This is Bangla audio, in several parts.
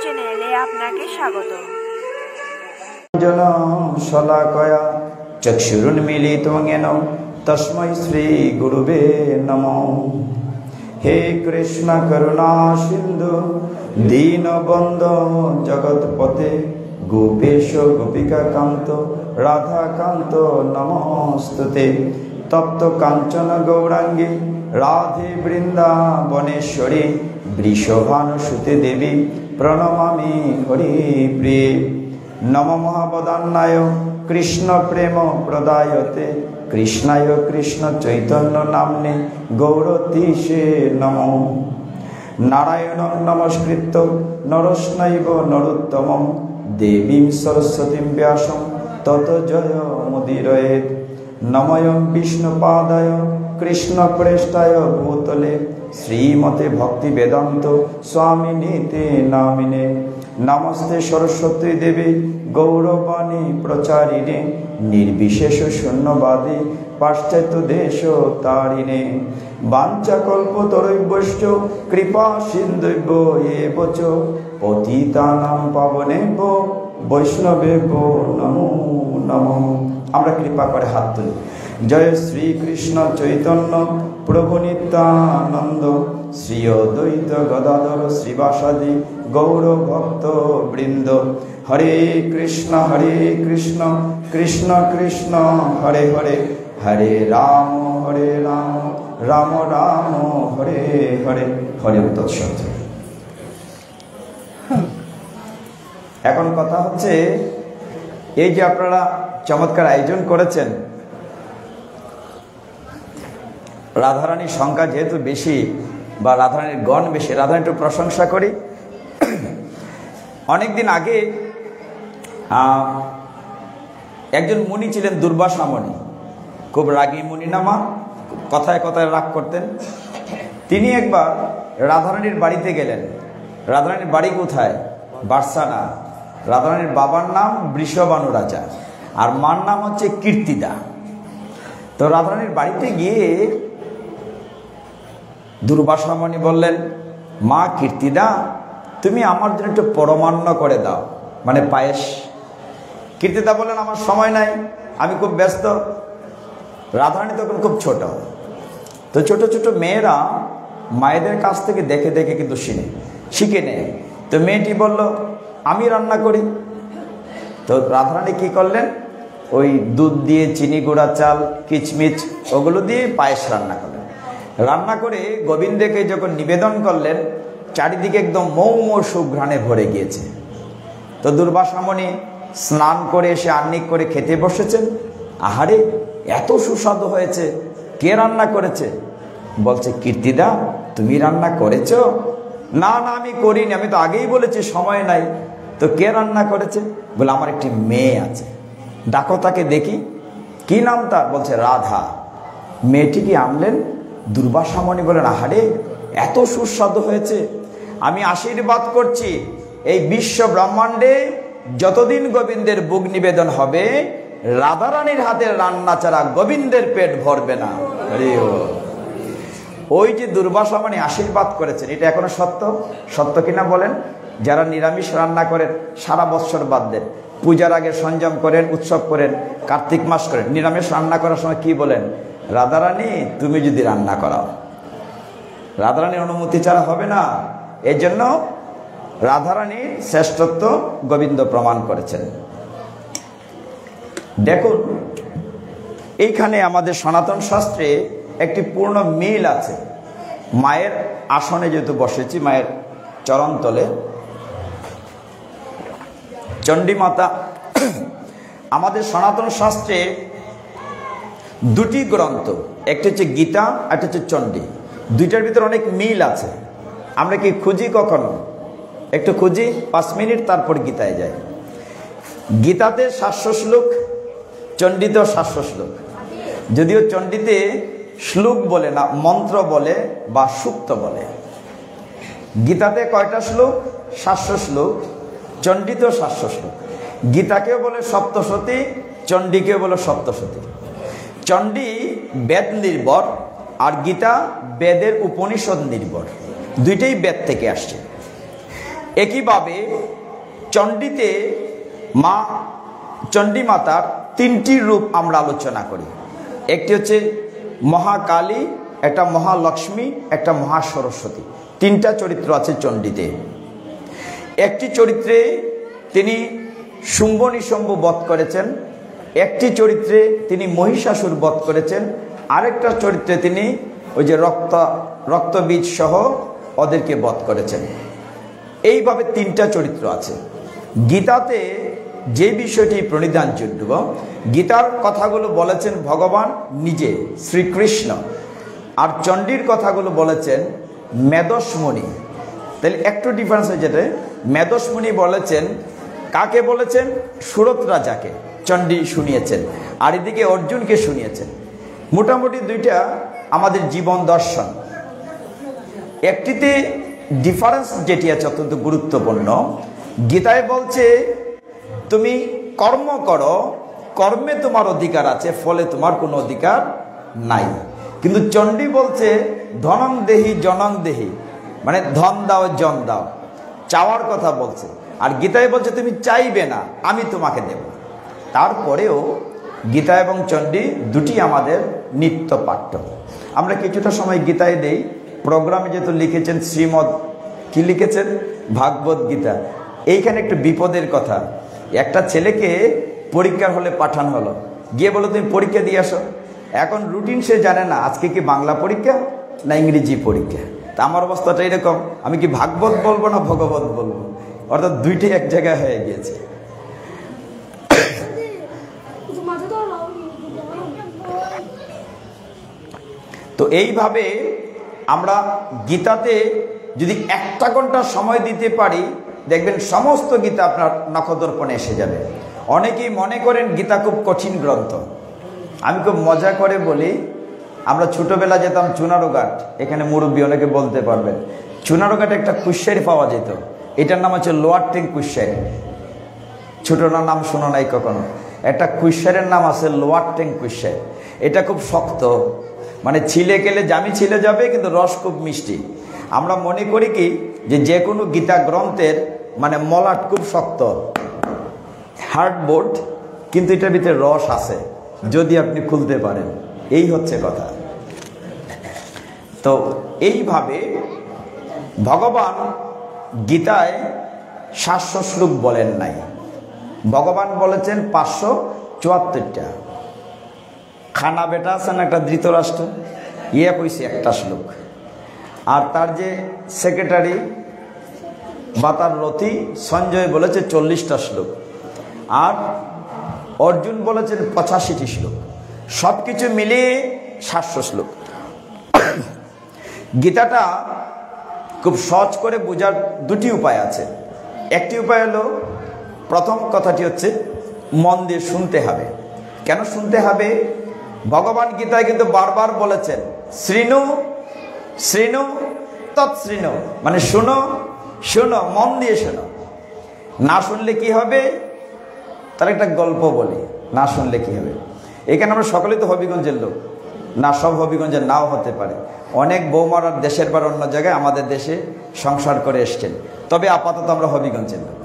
চ্যানেলে আপনাকে স্বাগত। শলাকয়া চক্ষুরুন্মীলিতং येन তস্मै শ্রী গুরুবে নমঃ। হে কৃষ্ণ করুণা সিন্ধু দীনবন্ধু জগৎপতে গোপেশ গোপিকা কান্ত রাধা কান্ত নমস্তুতে। তপ্ত কাঞ্চন গৌরাঙ্গী রাধে বৃন্দাবনেশ্বরী বৃষভানুসুতে দেবী প্রণমামি হরিপ্রিয়ে। নম মহাবদান্নায় কৃষ্ণ প্রেম প্রদায়তে কৃষ্ণায় কৃষ্ণ চৈতন্য নাম্নে গৌরতীশে নমঃ। নারায়ণং নমস্কৃত্য নরস্নৈব নরোত্তমং দেবীং সরস্বতীং ব্যাসং ততো জয়মুদীরয়েৎ। নমঃ বিষ্ণুপাদায় কৃষ্ণপ্রেষ্ঠায় ভূতলে শ্রীমতে ভক্তি বেদান্ত স্বামিনীতে নামিনে। নমস্তে সরস্বতী দেবী গৌরবাণী প্রচারিণে নির্বিশেষ শূন্যবাদী পাশ্চাত্য দেশ তারিণে। বাঞ্ছাকল্পতরুভ্যশ্চ কৃপা সিন্ধুভ্য এব চ পতিতানাং পাবনেভ্যো বৈষ্ণবেভ্যো নমো নমঃ। আমরা কৃপা করে হাত তুলি। জয় শ্রীকৃষ্ণ চৈতন্য প্রভু নিত্যানন্দ শ্রী অদ্বৈত গদাধর শ্রীবাসাদি গৌর ভক্ত বৃন্দ। হরে কৃষ্ণ কৃষ্ণ কৃষ্ণ হরে হরে হরে রাম রাম রাম হরে হরে হরে তৎসৎ। এখন কথা হচ্ছে, এই যে আপনারা চমৎকার আয়োজন করেছেন, রাধারানীর সংখ্যা যেহেতু বেশি বা রাধারানীর গণ বেশি, রাধারানী একটু প্রশংসা করি। অনেকদিন আগে একজন মুনি ছিলেন, দুর্বাসা মুনি, খুব রাগী মুনি নামা, কথায় কথায় রাগ করতেন। তিনি একবার রাধারানীর বাড়িতে গেলেন। রাধারানীর বাড়ি কোথায়? বার্সানা। রাধারানীর বাবার নাম বৃষভানু রাজা আর মার নাম হচ্ছে কীর্তিদা। তো রাধারানীর বাড়িতে গিয়ে দুর্বাসা মুনি বললেন, মা কীর্তিদা, তুমি আমার জন্য একটু পরমান্ন করে দাও, মানে পায়েস। কীর্তিদা বললেন, আমার সময় নাই, আমি খুব ব্যস্ত। রাধারানী তখন খুব ছোট, তো ছোট ছোট মেয়েরা মায়েদের কাছ থেকে দেখে দেখে কিন্তু শিখে নেয়। তো মেয়েটি বলল, আমি রান্না করি। তো রাধারানী কি করলেন, ওই দুধ দিয়ে চিনি গুঁড়া চাল কিচমিচ ওগুলো দিয়ে পায়েস রান্না করলেন। রান্না করে গোবিন্দকে যখন নিবেদন করলেন, চারিদিকে একদম মৌ মৌ সুঘ্রাণে ভরে গিয়েছে। তো দুর্বাসা মুনি স্নান করে এসে আহ্নিক করে খেতে বসেছেন। আহারে, এত সুস্বাদু হয়েছে, কে রান্না করেছে? বলছে, কীর্তিদা, তুমি রান্না করেছো? না না, আমি করিনি, আমি তো আগেই বলেছি সময় নাই। তো কে রান্না করেছে? বলে, আমার একটি মেয়ে আছে, ডাকো তাকে দেখি। কি নাম তার? বলছে, রাধা। মেয়েটিকে আনলেন। দুর্বাসা মুনি বলেন, আহারে, এত সুস্বাদু হয়েছে, আমি আশীর্বাদ করছি এই বিশ্ব ব্রহ্মাণ্ডে যতদিন গোবিন্দের ভোগ নিবেদন হবে, রাধারানীর হাতের রান্না ছাড়া গোবিন্দের পেট ভরবে না। ওই যে দুর্বাসা মুনি আশীর্বাদ করেছেন, এটা এখনো সত্য কিনা বলেন? যারা নিরামিষ রান্না করেন, সারা বৎসর বাদ দেন, পূজার আগে সংযম করেন, উৎসব করেন, কার্তিক মাস করেন, নিরামিষ রান্না করার সময় কি বলেন? রাধারানী, তুমি যদি রান্না করাও। রাধারানীর অনুমতি ছাড়া হবে না। এই জন্য রাধারানীর শ্রেষ্ঠত্ব গোবিন্দ প্রমাণ করেছেন। দেখুন, এইখানে আমাদের সনাতন শাস্ত্রে একটি পূর্ণ মিল আছে। মায়ের আসনে যেহেতু বসেছি, মায়ের চরণতলে, চণ্ডী মাতা, আমাদের সনাতন শাস্ত্রে দুটি গ্রন্থ, একটা হচ্ছে গীতা, একটা হচ্ছে চণ্ডী। দুইটার ভিতরে অনেক মিল আছে। আমরা কি খুঁজি? কখনো একটু খুঁজি, 5 মিনিট, তারপর গীতায় যাই। গীতাতে 700 শ্লোক, চণ্ডীতেও 700 শ্লোক। যদিও চণ্ডীতে শ্লোক বলে না, মন্ত্র বলে বা সূক্ত বলে। গীতাতে কয়টা শ্লোক? 700 শ্লোক। চণ্ডীতেও 700 শ্লোক। গীতাকেও বলে সপ্তশতী, চণ্ডীকেও বলে সপ্তশতী। চণ্ডী বেদ নির্ভর আর গীতা বেদের উপনিষদ নির্ভর, দুইটাই বেদ থেকে আসছে। একইভাবে চণ্ডীতে মা চণ্ডী মাতার তিনটি রূপ আমরা আলোচনা করি। একটি হচ্ছে মহাকালী, একটা মহালক্ষ্মী, একটা মহাসরস্বতী। তিনটা চরিত্র আছে চণ্ডীতে। একটি চরিত্রে তিনি শুম্ভ নিশুম্ভ বধ করেছেন, একটি চরিত্রে তিনি মহিষাসুর বধ করেছেন, আরেকটা চরিত্রে তিনি ওই যে রক্তবীজ সহ ওদেরকে বধ করেছেন। এইভাবে তিনটা চরিত্র আছে। গীতাতে যে বিষয়টি প্রণিধানযোগ্য, গীতার কথাগুলো বলেছেন ভগবান নিজে শ্রীকৃষ্ণ, আর চণ্ডীর কথাগুলো বলেছেন মেদস্মুনি। তাহলে একটু ডিফারেন্স হয়ে যেতে, মেদস্মুনি বলেছেন কাকে বলেছেন? সুরত রাজাকে চণ্ডী শুনিয়েছেন, আর এদিকে অর্জুনকে শুনিয়েছেন। মোটামুটি দুইটা আমাদের জীবন দর্শন। একটিতে ডিফারেন্স যেটি আছে অত্যন্ত গুরুত্বপূর্ণ, গীতায় বলছে তুমি কর্ম করো, কর্মে তোমার অধিকার আছে, ফলে তোমার কোনো অধিকার নাই। কিন্তু চণ্ডী বলছে ধনং দেহি জনং দেহি, মানে ধন দাও জন দাও, চাওয়ার কথা বলছে। আর গীতায় বলছে তুমি চাইবে না, আমি তোমাকে দেব। তারপরেও গীতা এবং চণ্ডী দুটি আমাদের নিত্য পাঠ্য। আমরা কিছুটা সময় গীতায় দেই। প্রোগ্রামে যেহেতু লিখেছেন শ্রীমদ, কি লিখেছেন? ভাগবত গীতা। এইখানে একটু বিপদের কথা, একটা ছেলেকে পরীক্ষার হলে পাঠানো হলো, গিয়ে বলো তুমি পরীক্ষা দিয়ে আসো। এখন রুটিন সে জানে না আজকে কি বাংলা পরীক্ষা না ইংরেজি পরীক্ষা। তা আমার অবস্থাটা এরকম, আমি কি ভাগবত বলবো না ভগবত বলবো? অর্থাৎ দুইটাই এক জায়গায় হয়ে গিয়েছে। তো এইভাবে আমরা গীতাতে যদি একটা ঘন্টা সময় দিতে পারি, দেখবেন সমস্ত গীতা আপনার নখদর্পণে এসে যাবে। অনেকেই মনে করেন গীতা খুব কঠিন গ্রন্থ। আমি খুব মজা করে বলি, আমরা ছোটবেলা যেতাম চুনারুঘাট, এখানে মুরব্বী অনেকে বলতে পারবেন। চুনারুঘাটে একটা কুশারি পাওয়া যেত, এটার নাম হচ্ছে লোয়ার ট্যাঙ্ক কুশারি। ছোটনা নাম শোনো নাই কখনো? একটা কুশারের নাম আছে লোয়ার ট্যাঙ্ক কুশারি। এটা খুব শক্ত, মানে ছিলে গেলে জামি ছিলে যাবে, কিন্তু রস খুব মিষ্টি। আমরা মনে করি কি যে কোনো গীতা গ্রন্থের মানে মলাট খুব শক্ত, হার্ডবোর্ড, কিন্তু এটার ভিতরে রস আছে যদি আপনি খুলতে পারেন। এই হচ্ছে কথা। তো এইভাবে ভগবান গীতায় 700 শ্লোক বলেন নাই, ভগবান বলেছেন 574টা। খানা বেটা আছেন একটা ধৃতরাষ্ট্র, ইয়ে কইছে একটা শ্লোক, আর তার যে সেক্রেটারি বা তার রথি সঞ্জয় বলেছে 40টা শ্লোক, আর অর্জুন বলেছেন 85টি শ্লোক। সব কিছু মিলিয়ে 700 শ্লোক। গীতাটা খুব সহজ করে বোঝার দুটি উপায় আছে। একটি উপায় হলো, প্রথম কথাটি হচ্ছে মন দিয়ে শুনতে হবে। কেন শুনতে হবে? ভগবান গীতায় কিন্তু বারবার বলেছেন শৃণু শৃণু তৎশৃণু, মানে শোনো শোনো, মন দিয়ে শোনো। না শুনলে কি হবে? তার একটা গল্প বলি, না শুনলে কি হবে। এখানে আমরা সকলেই তো হবিগঞ্জের লোক, না সব হবিগঞ্জের নাও হতে পারে। অনেক বৌমারা দেশের বার অন্য জায়গায় আমাদের দেশে সংসার করে এসছেন, তবে আপাতত আমরা হবিগঞ্জের লোক।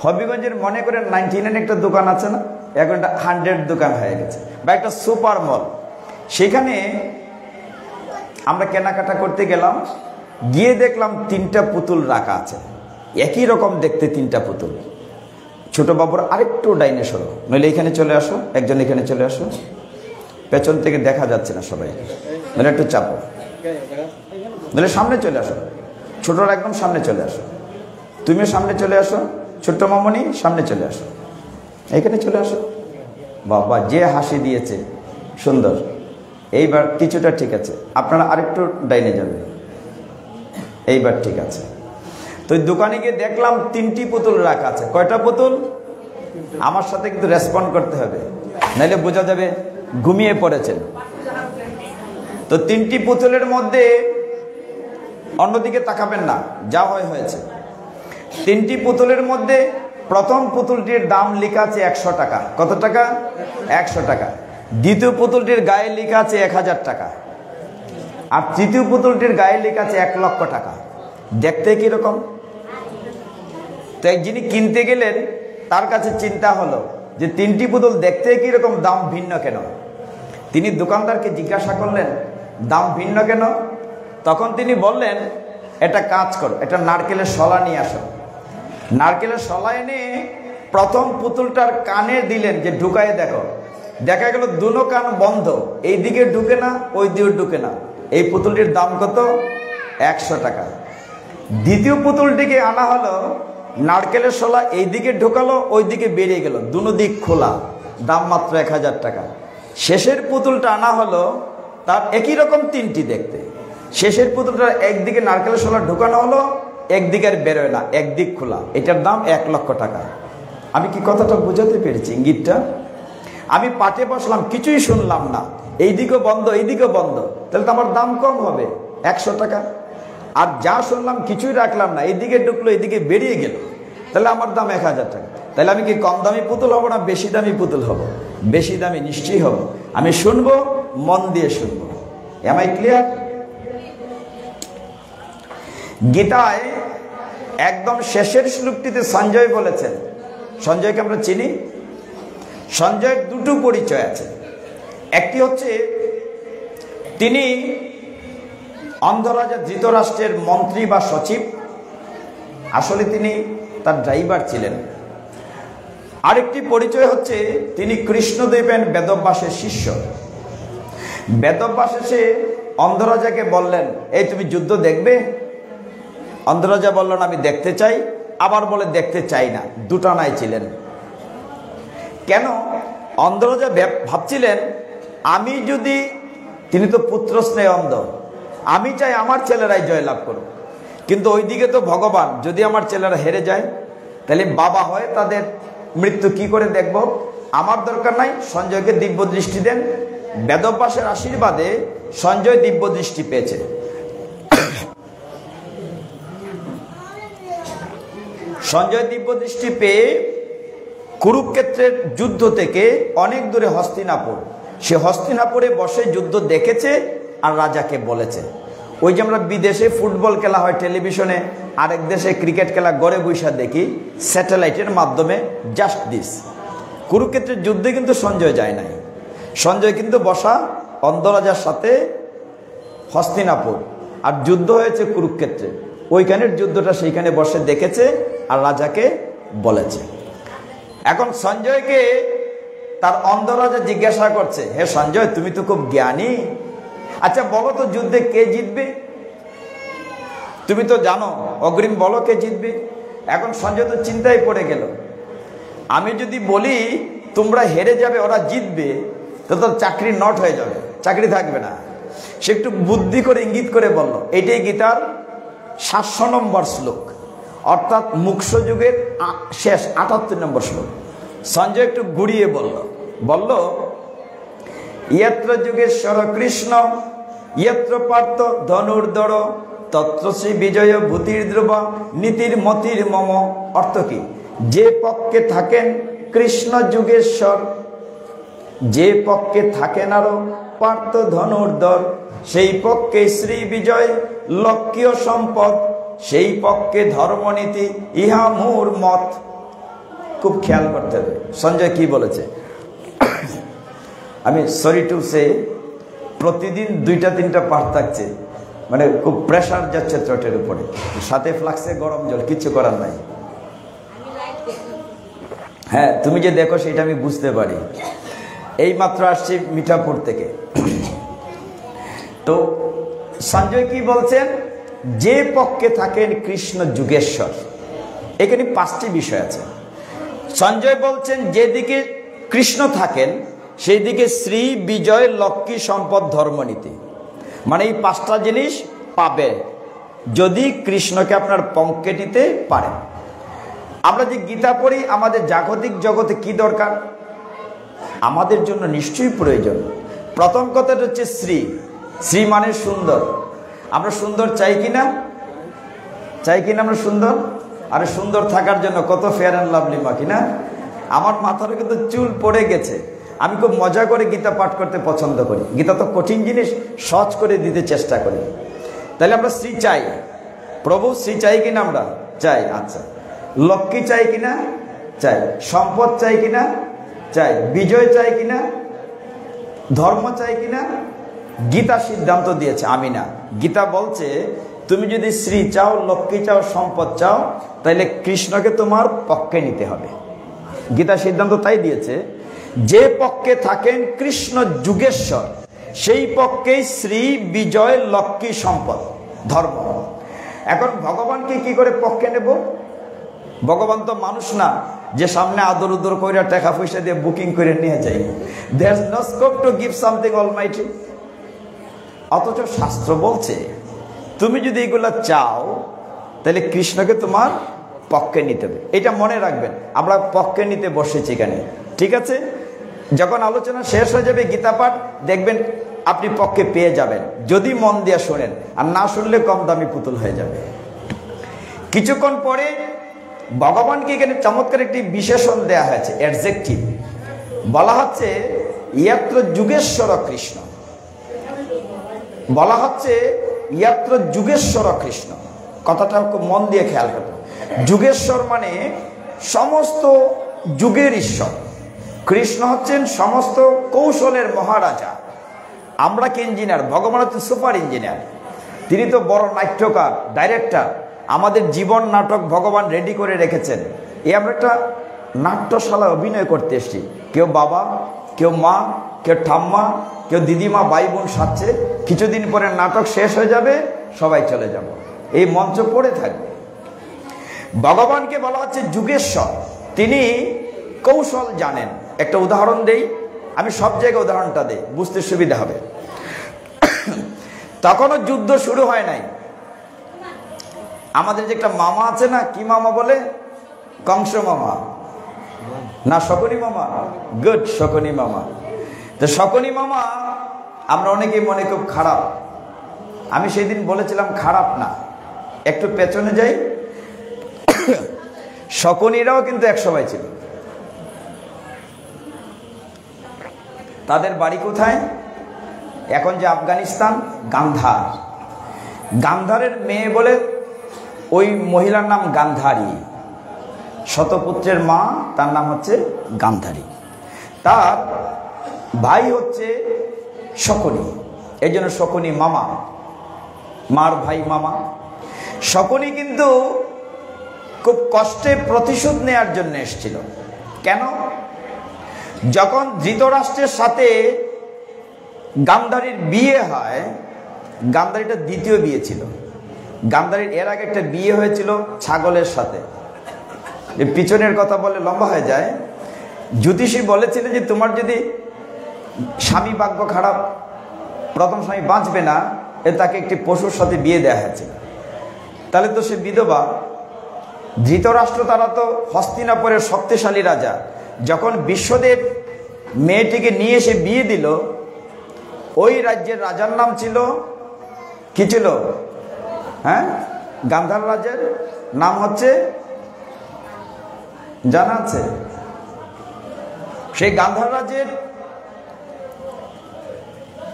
হবিগঞ্জের মনে করেন 99 একটা দোকান আছে না, এখন একটা 100 দোকান হয়ে গেছে, বা একটা সুপার মল। সেখানে আমরা কেনাকাটা করতে গেলাম, গিয়ে দেখলাম 3টা পুতুল রাখা আছে, একই রকম দেখতে 3টা পুতুল। ছোট বাবুর আরেকটু ডাইনে সরো, নইলে এখানে চলে আসো, একজন এখানে চলে আসো, পেছন থেকে দেখা যাচ্ছে না সবাই, নইলে একটু চাপো, নইলে সামনে চলে আসো, ছোটরা একদম সামনে চলে আসো, তুমিও সামনে চলে আসো, ছোট্ট মামনি সামনে চলে আসো, এখানে চলে আসো। বাবা যে হাসি দিয়েছে, সুন্দর। এইবার কিছুটা ঠিক আছে, আপনারা আরেকটু ডাইনে যাবেন, এইবার ঠিক আছে। তো দোকানে গিয়ে দেখলাম 3টি পুতুল রাখা আছে। কয়টা পুতুল? আমার সাথে কিন্তু রেসপন্ড করতে হবে, নাইলে বোঝা যাবে ঘুমিয়ে পড়েছেন। তো 3টি পুতুলের মধ্যে অন্যদিকে তাকাবেন না, যা হয়েছে। 3টি পুতুলের মধ্যে প্রথম পুতুলটির দাম লেখা আছে 100 টাকা। কত টাকা? 100 টাকা। দ্বিতীয় পুতুলটির গায়ে লেখা আছে 1000 টাকা, আর তৃতীয় পুতুলটির গায়ে লেখা আছে 1 লক্ষ টাকা। দেখতে কিরকম? তো এক যিনি কিনতে গেলেন, তার কাছে চিন্তা হলো যে 3টি পুতুল দেখতে কিরকম, দাম ভিন্ন কেন? তিনি দোকানদারকে জিজ্ঞাসা করলেন দাম ভিন্ন কেন? তখন তিনি বললেন, এটা কাজ করো, এটা নারকেলের শলা নিয়ে আসো। নারকেলের শলা এনে প্রথম পুতুলটার কানে দিলেন যে ঢুকায় দেখো। দেখা গেল দুনো কান বন্ধ, এই দিকে ঢুকে না, ওই দিকে ঢুকে না। এই পুতুলটির দাম কত? 100 টাকা। দ্বিতীয় পুতুলটিকে আনা হলো, নারকেলের শলা এই দিকে ঢোকালো, ওই দিকে বেরিয়ে গেল, দুনো দিক খোলা, দাম মাত্র 1000 টাকা। শেষের পুতুলটা আনা হলো, তার একই রকম 3টি দেখতে। শেষের পুতুলটা একদিকে নারকেলের শলা ঢোকানো হলো, একদিকে আর বেরোয় না, একদিক খোলা, এটার দাম 1 লক্ষ টাকা। আমি কি কথাটা বোঝাতে পেরেছি ইঙ্গিতটা? আমি পাঠে বসলাম, কিছুই শুনলাম না, এইদিকে বন্ধ এইদিকে বন্ধ, তাহলে তো আমার দাম কম হবে 100 টাকা। আর যা শুনলাম কিছুই রাখলাম না, এইদিকে ঢুকলো এইদিকে বেরিয়ে গেল, তাহলে আমার দাম 1000 টাকা। তাহলে আমি কি কম দামি পুতুল হব না বেশি দামি পুতুল হব? বেশি দামি নিশ্চয়ই হব। আমি শুনবো, মন দিয়ে শুনবো। Am I clear? গীতায় একদম শেষের শ্লোকটিতে সঞ্জয় বলেছেন, সঞ্জয়কে আমরা চিনি, সঞ্জয়ের 2টো পরিচয় আছে। একটি হচ্ছে তিনি অন্ধরাজা ধৃতরাষ্ট্রের মন্ত্রী বা সচিব, আসলে তিনি তার ড্রাইভার ছিলেন। আরেকটি পরিচয় হচ্ছে তিনি কৃষ্ণদেবের বেদব্যাসের শিষ্য। বেদব্যাস এসে অন্ধরাজাকে বললেন, এই তুমি যুদ্ধ দেখবে? অন্ধরাজা বললেন, আমি দেখতে চাই, আবার বলে দেখতে চাই না, দুটানায় ছিলেন। কেন? অন্ধরাজা ভাবছিলেন, আমি যদি, তিনি তো পুত্র স্নেহ অন্ধ, আমি চাই আমার ছেলেরাই জয়লাভ করুক, কিন্তু ওইদিকে তো ভগবান, যদি আমার ছেলেরা হেরে যায় তাহলে বাবা হয়ে তাদের মৃত্যু কি করে দেখব? আমার দরকার নাই, সঞ্জয়কে দিব্য দৃষ্টি দেন। বেদব্যাসের আশীর্বাদে সঞ্জয় দিব্য দৃষ্টি পেয়েছে। সঞ্জয় দিব্য দৃষ্টি পেয়ে কুরুক্ষেত্রের যুদ্ধ থেকে অনেক দূরে হস্তিনাপুর, সে হস্তিনাপুরে বসে যুদ্ধ দেখেছে আর রাজাকে বলেছে। ওই যে আমরা বিদেশে ফুটবল খেলা হয় টেলিভিশনে, আরেক দেশে ক্রিকেট খেলা ঘরে বৈশা দেখি স্যাটেলাইটের মাধ্যমে, জাস্ট দিস। কুরুক্ষেত্রের যুদ্ধে কিন্তু সঞ্জয় যায় নাই। সঞ্জয় কিন্তু বসা অন্ধরাজার সাথে হস্তিনাপুর, আর যুদ্ধ হয়েছে কুরুক্ষেত্রে, ওইখানের যুদ্ধটা সেইখানে বসে দেখেছে আর রাজাকে বলেছে। এখন সঞ্জয়কে তার অন্ধরাজা জিজ্ঞাসা করছে, হে সঞ্জয়, তুমি তো খুব জ্ঞানী, আচ্ছা বলো তো যুদ্ধে কে জিতবে? তুমি তো জানো, অগ্রিম বলো কে জিতবে। এখন সঞ্জয় তো চিন্তায় পড়ে গেল, আমি যদি বলি তোমরা হেরে যাবে, ওরা জিতবে, তো তোর চাকরি নট হয়ে যাবে, চাকরি থাকবে না। সে একটু বুদ্ধি করে ইঙ্গিত করে বলল, এটাই গীতার 700 নম্বর শ্লোক, অর্থাৎ মুখ্য যুগের শেষ 78 নম্বর শ্লোক। সঞ্জয় একটু ঘুরিয়ে বলল, ইয়ত্র যুগেশ্বর কৃষ্ণ ইয়ত্র পার্থ ধনুর্ধর তত্র শ্রী বিজয় ভূতির ধ্রুব নীতির মতির মম। অর্থ কি? যে পক্ষে থাকেন কৃষ্ণ যুগেশ্বর, যে পক্ষে থাকেন আরো পার্থ ধনুর্ধর, সেই পক্ষে শ্রী বিজয় লক্ষ্য সম্পদ, সেই পক্ষে ধর্মনীতি ইহা মোর মত। খুব খেয়াল করতে হবে সঞ্জয় কি বলেছে। আমি সরি টু সে, প্রতিদিন 2টা-3টা পাঠ থাকছে, মানে খুব প্রেশার যাচ্ছে ত্রটের উপরে, সাথে ফ্লাক্সে গরম জল, কিচ্ছু করার নাই। হ্যাঁ, তুমি যে দেখো সেটা আমি বুঝতে পারি। এই মাত্র আসছি মিঠাপুর থেকে। তো সঞ্জয় কি বলছেন? যে পক্ষে থাকেন কৃষ্ণ যুগেশ্বর। এখানে 5টি বিষয় আছে। সঞ্জয় বলছেন যেদিকে কৃষ্ণ থাকেন সেই দিকে শ্রী বিজয় লক্ষ্মী সম্পদ ধর্মনীতি, মানে এই 5টা জিনিস পাবে যদি কৃষ্ণকে আপনার পঙ্কে নিতে পারেন। আমরা যে গীতা পড়ি, আমাদের জাগতিক জগতে কি দরকার? আমাদের জন্য নিশ্চয়ই প্রয়োজন। প্রথম কথাটা হচ্ছে শ্রী। শ্রী মানে সুন্দর। আমরা সুন্দর চাই কিনা? চাই কিনা আমরা সুন্দর? আর সুন্দর থাকার জন্য কত ফেয়ার অ্যান্ড লাভলি মাখি না? আমার মাথার কিন্তু চুল পড়ে গেছে। আমি খুব মজা করে গীতা পাঠ করতে পছন্দ করি। গীতা তো কঠিন জিনিস, সহজ করে দিতে চেষ্টা করি। তাহলে আমরা শ্রী চাই। প্রভু শ্রী চাই কিনা? আমরা চাই। আচ্ছা, লক্ষ্মী চাই কিনা? চাই। সম্পদ চাই কিনা? চাই। বিজয় চাই কিনা? ধর্ম চাই কিনা? গীতা সিদ্ধান্ত দিয়েছে, আমি না। গীতা বলছে তুমি যদি শ্রী চাও, লক্ষ্মী চাও, সম্পদ চাও, তাহলে কৃষ্ণকে তোমার পক্ষে নিতে হবে। গীতা সিদ্ধান্ত তাই দিয়েছে, যে পক্ষে থাকেন কৃষ্ণ যুগেশ্বর, সেই পক্ষেই শ্রী, বিজয়, লক্ষ্মী, সম্পদ, ধর্ম। এখন ভগবানকে কি করে পক্ষে নেব? ভগবান তো মানুষ না যে সামনে আদর উদর করে টাকা পয়সা দিয়ে বুকিং করে নিয়ে যাই। There is no scope to give something almighty. অথচ শাস্ত্র বলছে তুমি যদি এগুলা চাও তাহলে কৃষ্ণকে তোমার পক্ষে নিতে হবে। এটা মনে রাখবেন, আমরা পক্ষে নিতে বসেছি এখানে, ঠিক আছে? যখন আলোচনা শেষ হয়ে যাবে গীতা পাঠ, দেখবেন আপনি পক্ষে পেয়ে যাবেন, যদি মন দিয়ে শোনেন। আর না শুনলে কম দামি পুতুল হয়ে যাবে। কিছুক্ষণ পরে ভগবানকে এখানে চমৎকার একটি বিশেষণ দেয়া হয়েছে, অ্যাডজেক্টিভ। বলা হচ্ছে ইয়াত্র যুগেশ্বর কৃষ্ণ, বলা হচ্ছে ইয়াত্র যুগেশ্বর কৃষ্ণ। কথাটা খুব মন দিয়ে খেয়াল করতে। যুগেশ্বর মানে সমস্ত যুগের ঈশ্বর। কৃষ্ণ হচ্ছেন সমস্ত কৌশলের মহারাজা। আমরা কি ইঞ্জিনিয়ার, ভগবান হচ্ছেন সুপার ইঞ্জিনিয়ার। তিনি তো বড় নাট্যকার, ডাইরেক্টর। আমাদের জীবন নাটক ভগবান রেডি করে রেখেছেন। এই আমরা একটা নাট্যশালায় অভিনয় করতে এসেছি। কেউ বাবা, কেউ মা, কেউ ঠাম্মা, কেউ দিদিমা, ভাই বোন সাজছে। কিছুদিন পরে নাটক শেষ হয়ে যাবে, সবাই চলে যাব, এই মঞ্চ পড়ে থাকবে। ভগবানকে বলা হচ্ছে যুগেশ্বর, তিনি কৌশল জানেন। একটা উদাহরণ দেই, আমি সব জায়গায় উদাহরণটা দেই, বুঝতে সুবিধা হবে। তখনও যুদ্ধ শুরু হয় নাই। আমাদের যে একটা মামা আছে না, কি মামা বলে? কংস মামা না শকুনি মামা? গুড, শকুনি মামা। তো শকুনি মামা আমরা অনেকেই মনে খুব খারাপ। আমি সেই দিন বলেছিলাম খারাপ না, একটু পেছনে যাই। শকুনিরাও কিন্তু এক সময় ছিল। তাদের বাড়ি কোথায়? এখন যে আফগানিস্তান, গান্ধার। গান্ধারের মেয়ে বলে ওই মহিলার নাম গান্ধারী। শতপুত্রের মা, তার নাম হচ্ছে গান্ধারী। তার ভাই হচ্ছে শকুনি, এই জন্য শকুনি মামা, মার ভাই মামা। শকুনি কিন্তু খুব কষ্টে প্রতিশোধ নেয়ার জন্য এসেছিল। কেন? যখন ধৃতরাষ্ট্রের সাথে গান্ধারীর বিয়ে হয়, গান্ধারীটা দ্বিতীয় বিয়ে ছিল। গান্ধারীর এর আগে একটা বিয়ে হয়েছিল ছাগলের সাথে। পিছনের কথা বলে লম্বা হয়ে যায়। জ্যোতিষী বলেছিলেন যে তোমার যদি স্বামী ভাগ্য খারাপ, প্রথম স্বামী বাঁচবে না, তাকে একটি পশুর সাথে বিয়ে দেওয়া হয়েছে। তাহলে তো সে বিধবা। ধৃতরাষ্ট্র তারা তো হস্তিনাপুরের শক্তিশালী রাজা। যখন বিশ্বদেব মেয়েটিকে নিয়ে এসে বিয়ে দিল, ওই রাজ্যের রাজার নাম ছিল কি ছিল? হ্যাঁ, গান্ধার রাজের নাম হচ্ছে জানা আছে? সেই গান্ধার রাজের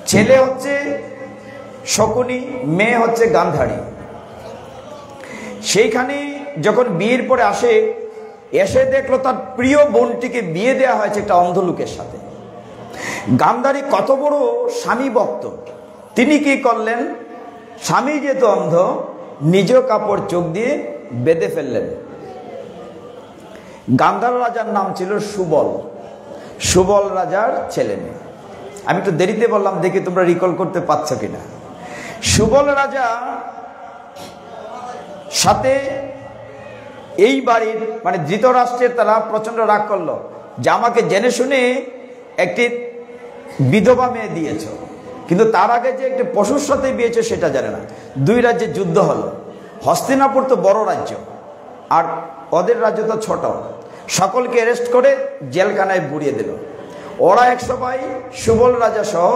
ছেলে হচ্ছে শকুনি, মেয়ে হচ্ছে গান্ধারী। সেইখানে যখন বিয়ের পরে আসে, এসে দেখলো তার প্রিয় বোনটিকে বিয়ে দেওয়া হয়েছে একটা অন্ধ লোকের সাথে। গান্ধারী কত বড় স্বামী ভক্ত, তিনি কি করলেন? স্বামী যেহেতু অন্ধ, নিজ কাপড় চোখ দিয়ে বেঁধে ফেললেন। গান্ধার রাজার নাম ছিল সুবল। সুবল রাজার ছেলে মেয়ে। আমি একটু দেরিতে বললাম, দেখি তোমরা রিকল করতে পারছো কিনা। সুবল রাজা সাথে এই বাড়ির মানে ধৃতরাষ্ট্রের তারা প্রচন্ড রাগ করলো যে আমাকে জেনে শুনে একটি বিধবা মেয়ে দিয়েছ, কিন্তু তার আগে যে একটি পশুর সাথে বিয়েছে সেটা জানে না। দুই রাজ্যে যুদ্ধ হলো। হস্তিনাপুর তো বড় রাজ্য, আর ওদের রাজ্য তো ছোট। সকলকে অ্যারেস্ট করে জেলখানায় পুড়িয়ে দিল। ওরা এক সময় সুবল রাজা সহ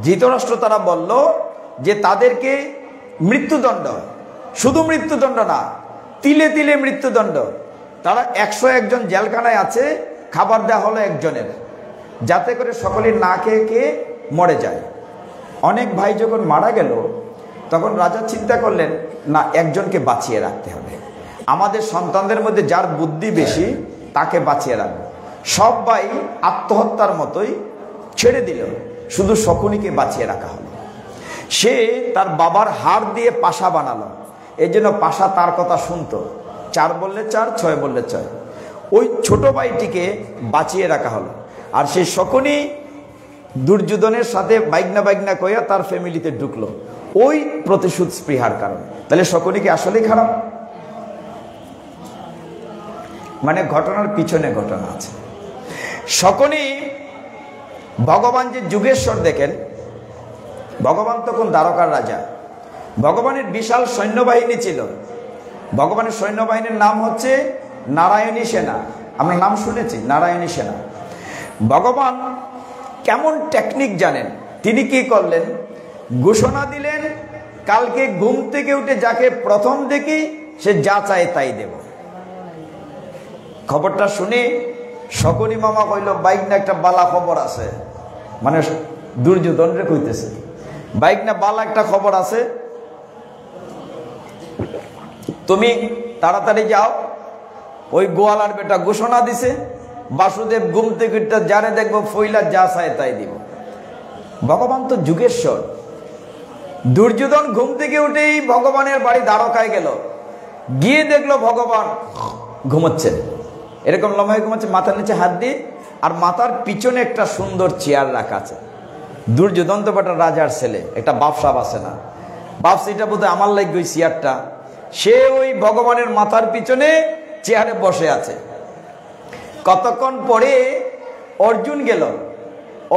ধৃতরাষ্ট্র তারা বলল যে তাদেরকে মৃত্যুদণ্ড, শুধু মৃত্যুদণ্ড না, তিলে তিলে মৃত্যুদণ্ড। তারা 101 জন জেলখানায় আছে, খাবার দেওয়া হলো একজনের, যাতে করে সকলে না খেয়ে খেয়ে মরে যায়। অনেক ভাই যখন মারা গেল, তখন রাজা চিন্তা করলেন না, একজনকে বাঁচিয়ে রাখতে হবে। আমাদের সন্তানদের মধ্যে যার বুদ্ধি বেশি তাকে বাঁচিয়ে রাখবো। সবাই আত্মহত্যার মতোই ছেড়ে দিল, শুধু শকুনিকে বাঁচিয়ে রাখা হলো। সে তার বাবার হাড় দিয়ে পাশা বানালো, এই জন্য পাশা তার কথা শুনতো। 4 বললে 4, 6 বললে 6। ওই ছোট ভাইটিকে বাঁচিয়ে রাখা হলো। আর সেই শকুনি দুর্যোধনের সাথে বাইগনা কইয়া তার ফ্যামিলিতে ঢুকলো, ওই প্রতিশোধ স্পৃহার কারণে। তাহলে শকুনি কি আসলেই খারাপ? মানে ঘটনার পিছনে ঘটনা আছে। শকুনি ভগবান যে যুগেশ্বর দেখেন, ভগবান তখন দ্বারকার রাজা, ভগবানের বিশাল সৈন্যবাহিনী ছিল। ভগবানের সৈন্যবাহিনীর নাম হচ্ছে নারায়ণী সেনা। আমরা নাম শুনেছি, নারায়ণী সেনা। ভগবান কেমন টেকনিক জানেন, তিনি কি করলেন? ঘোষণা দিলেন, কালকে ঘুম থেকে উঠে যাকে প্রথম দেখি সে যা চায় তাই দেব। খবরটা শুনে শকুনি মামা কইল, বাইক না একটা বালা খবর আছে। মানে দুর্যোধন রে কইতেছে, বাইক না বালা একটা খবর আছে, তুমি তাড়াতাড়ি যাও। ওই গোয়ালার বেটা ঘোষণা দিছে, বাসুদেব ঘুম থেকে উঠে যারে দেখবো ফইলা যা চায় তাই দিব। ভগবান তো যুগেশ্বর। দুর্যোধন ঘুম থেকে উঠেই ভগবানের বাড়ি দ্বারকায় গেল, গিয়ে দেখলো ভগবান ঘুমোচ্ছেন, এরকম লম্বা ঘুমাচ্ছে, মাথার নিচে হাত দিয়ে, আর মাথার পিছনে একটা সুন্দর চেয়ার রাখা আছে। দুর্যোধন তো একটা রাজার ছেলে, একটা বাপসাপ আছে না, বাপস এটা বোধহয় আমার লাগবে ওই চেয়ারটা। সে ওই ভগবানের মাথার পিছনে চেয়ারে বসে আছে। কতক্ষণ পরে অর্জুন গেল,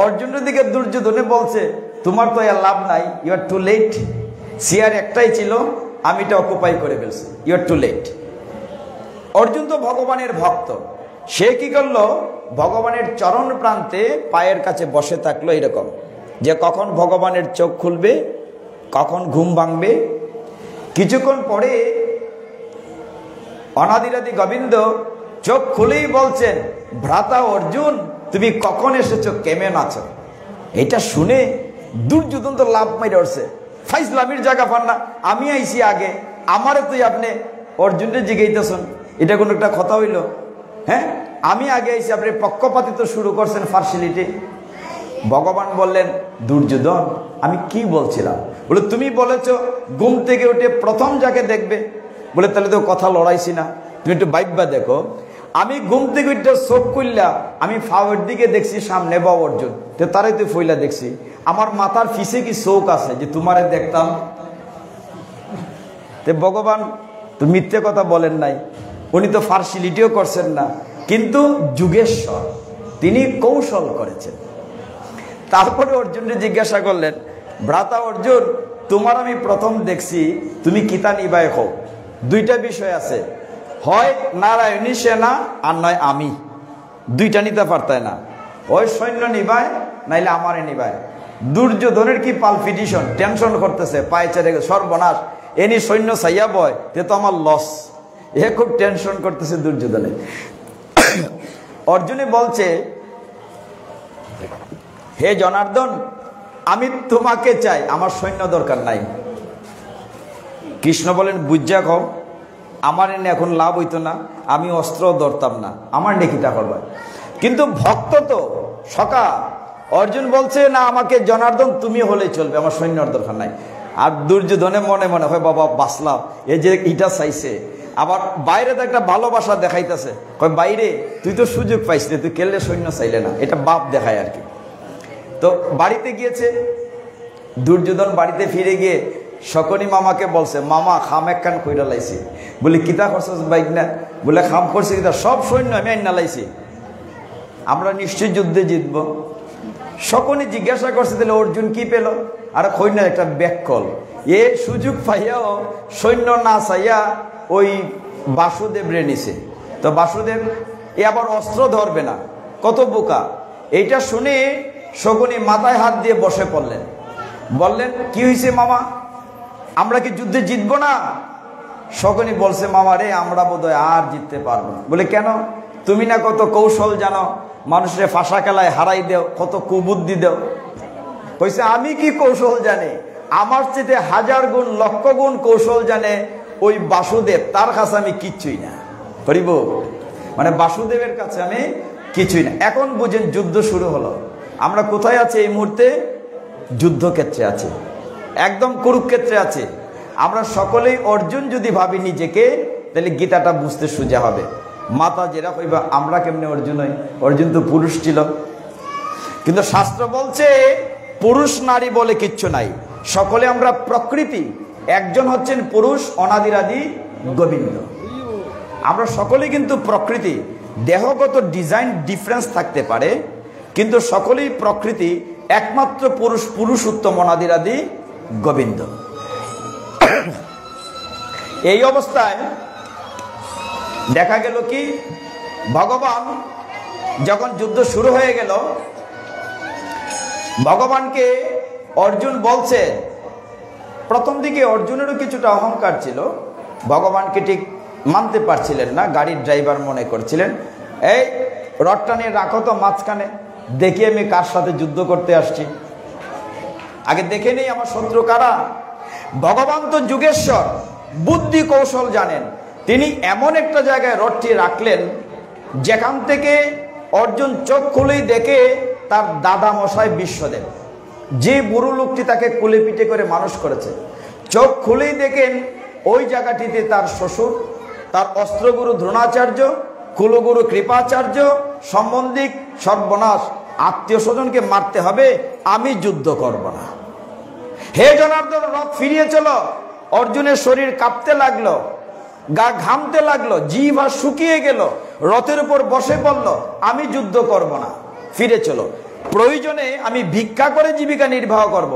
অর্জুনের দিকে দুর্যোধনে বলছে, তোমার তো আর লাভ নাই, you are too late. Chair একটাই ছিল, আমি এটা অকুপাই করে ফেলছি, you are too late. Arjun তো ভগবানের ভক্ত, সে কি করলো? ভগবানের চরণ প্রান্তে পায়ের কাছে বসে থাকলো, এরকম যে কখন ভগবানের চোখ খুলবে, কখন ঘুম ভাঙবে। কিছুক্ষণ পরে অনাদিরাদি গোবিন্দ চোখ খুলেই বলছেন, ভ্রাতা অর্জুন, তুমি কখন এসেছো, কেমন আছো? এটা শুনে দুর্যোধন তো লাভ মাইরে উঠছে, ফাইজলামির জায়গা পান না, আমি আইছি আগে, আমারে তুই আপনি অর্জুনকে জিগাইতেছেন, এটা কোনো একটা কথা হইল? হ্যাঁ, আমি আগে আইছি, আপনি পক্ষপাতিত্ব শুরু করছেন, পার্সিয়ালিটি। ভগবান বললেন, দুর্যোধন আমি কি বলছিলাম? বলে তুমি বলেছো ঘুম থেকে উঠে প্রথম যাকে দেখবে। বলে তাহলে তো কথা লড়াইছি না, তুমি একটু বাইব্বা দেখো। আমি ঘুম থেকে উঠে চোখ খুললা, আমি ফাওয়ের দিকে দেখছি সামনে বা অর্জুন, তো তারাই তো ফইলা দেখছি। আমার মাথার ফিসে কি চোখ আছে যে তোমারে দেখতাম? তে ভগবান তো মিথ্যে কথা বলেন নাই, উনি তো পার্সিয়ালিটিও করছেন না, কিন্তু যুগেশ্বর তিনি কৌশল করেছেন। তারপরে অর্জুনকে জিজ্ঞাসা করলেন, ভ্রাতা অর্জুন, তোমার আমি প্রথম দেখছি, তুমি কিতা নিবায় হও? দুইটা বিষয় আছে, হয় নারায়ণী সেনা আর নয় আমি, দুইটা নিতে পারতায় না, ওই সৈন্য নিবায় নাইলে আমারে নিবায়। দুর্যোধনের কি পালপিটিশন, টেনশন করতেছে, পায়ে চেড়ে গেছে, সর্বনাশ, এনি সৈন্য চাইয়া বয়, তে তো আমার লস, এ খুব টেনশন করতেছে দুর্যোধনে। অর্জুনে বলছে, হে জনার্দন, আমি তোমাকে চাই, আমার সৈন্য দরকার নাই। কৃষ্ণ বলেন, বুঝা খাও, আমার এনে এখন লাভ হইতো না, আমি অস্ত্র ধরতাম না, আমার নেকিটা করবা। কিন্তু ভক্ত তো সকা, অর্জুন বলছে না, আমাকে জনার্দন তুমি হলে চলবে, আমার সৈন্যর দরকার নাই। আর দুর্যোধনে মনে মনে হয়, বাবা বাঁচলাম, এই যে ইটা চাইছে। আবার বাইরে তো একটা ভালোবাসা দেখাইতেছে, কয় বাইরে তুই তো সুযোগ পাইছিলে, তুই কেলে সৈন্য চাইলে না, এটা বাপ দেখায় আর কি। তো বাড়িতে গিয়েছে দুর্যোধন, বাড়িতে ফিরে গিয়ে শকুনি মামাকে বলছে, মামা খাম একখান কইরা লাইছি। বলে কিতা করছিস বাইক না? বলে খাম করছি কিতা, সব সৈন্য আমি আইনা লাইছি, আমরা নিশ্চয়ই যুদ্ধে জিতব। শকুনি জিজ্ঞাসা করছে, তাহলে অর্জুন কি পেল? আর সৈন্য একটা ব্যাককল, এ সুযোগ পাইয়াও সৈন্য না চাইয়া ওই বাসুদেব রে নিছে। তো বাসুদেব এ আবার অস্ত্র ধরবে না, কত বোকা। এইটা শুনে শকুনি মাথায় হাত দিয়ে বসে পড়লেন, বললেন, কি হয়েছে মামা, আমরা কি যুদ্ধে জিতবো না? শকুনি বলছে, মামা রে, আমরা বোধহয় আর জিততে পারবো না। বলে কেন? তুমি না কত কৌশল জানো, মানুষের ফাঁসা খেলায় হারাই দেও, কত কুবুদ্ধি দেও। কইছে, আমি কি কৌশল জানি? আমার চেয়ে 1000 গুণ 1,00,000 গুণ কৌশল জানে ওই বাসুদেব, তার কাছে আমি কিচ্ছুই না। হরিব, মানে বাসুদেবের কাছে আমি কিছুই না। এখন বুঝেন যুদ্ধ শুরু হলো। আমরা কোথায় আছি এই মুহূর্তে? যুদ্ধক্ষেত্রে আছে, একদম কুরুক্ষেত্রে আছে। আমরা সকলেই অর্জুন যদি ভাবি নিজেকে, তাহলে গীতাটা বুঝতে সোজা হবে। মাতা যেরা কইবা আমরা কেমনে অর্জুন হই? অর্জুন তো পুরুষ ছিল। কিন্তু শাস্ত্র বলছে পুরুষ নারী বলে কিচ্ছু নাই, সকলে আমরা প্রকৃতি। একজন হচ্ছেন পুরুষ, অনাদিরাদি গোবিন্দ। আমরা সকলে কিন্তু প্রকৃতি। দেহগত ডিজাইন ডিফারেন্স থাকতে পারে, কিন্তু সকলেই প্রকৃতি। একমাত্র পুরুষ, পুরুষোত্তম অনাদিরাদি গোবিন্দ। এই অবস্থায় দেখা গেল কি, ভগবান যখন যুদ্ধ শুরু হয়ে গেল, ভগবানকে অর্জুন বলছে, প্রথম দিকে অর্জুনেরও কিছুটা অহংকার ছিল, ভগবানকে ঠিক মানতে পারছিলেন না। গাড়ির ড্রাইভার মনে করছিলেন, এই রডটা নিয়ে রাখো তো মাঝখানে, দেখি আমি কার সাথে যুদ্ধ করতে আসছি, আগে দেখে নেই আমার শত্রু কারা। ভগবান তো যুগেশ্বর, বুদ্ধি কৌশল জানেন। তিনি এমন একটা জায়গায় রডটি রাখলেন যেখান থেকে অর্জুন চোখ খুলেই দেখে তার দাদা মশাই বিশ্বদেব, যে বুড়ো লোকটি তাকে কুলে পিঠে করে মানুষ করেছে। চোখ খুলেই দেখেন ওই জায়গাটিতে তার শ্বশুর, তার অস্ত্রগুরু দ্রোণাচার্য, কুলগুরু কৃপাচার্য, সম্বন্ধিক সর্বনাশ, আত্মীয় স্বজনকে মারতে হবে, আমি যুদ্ধ করব না। হে জনার্দন, রথ ফিরিয়ে চলো। অর্জুনের শরীর কাঁপতে লাগলো, গা ঘামতে লাগলো, জিহ্বা শুকিয়ে গেল, রথের উপর বসে পড়ল, আমি যুদ্ধ করব না, ফিরে চলো, প্রয়োজনে আমি ভিক্ষা করে জীবিকা নির্বাহ করব।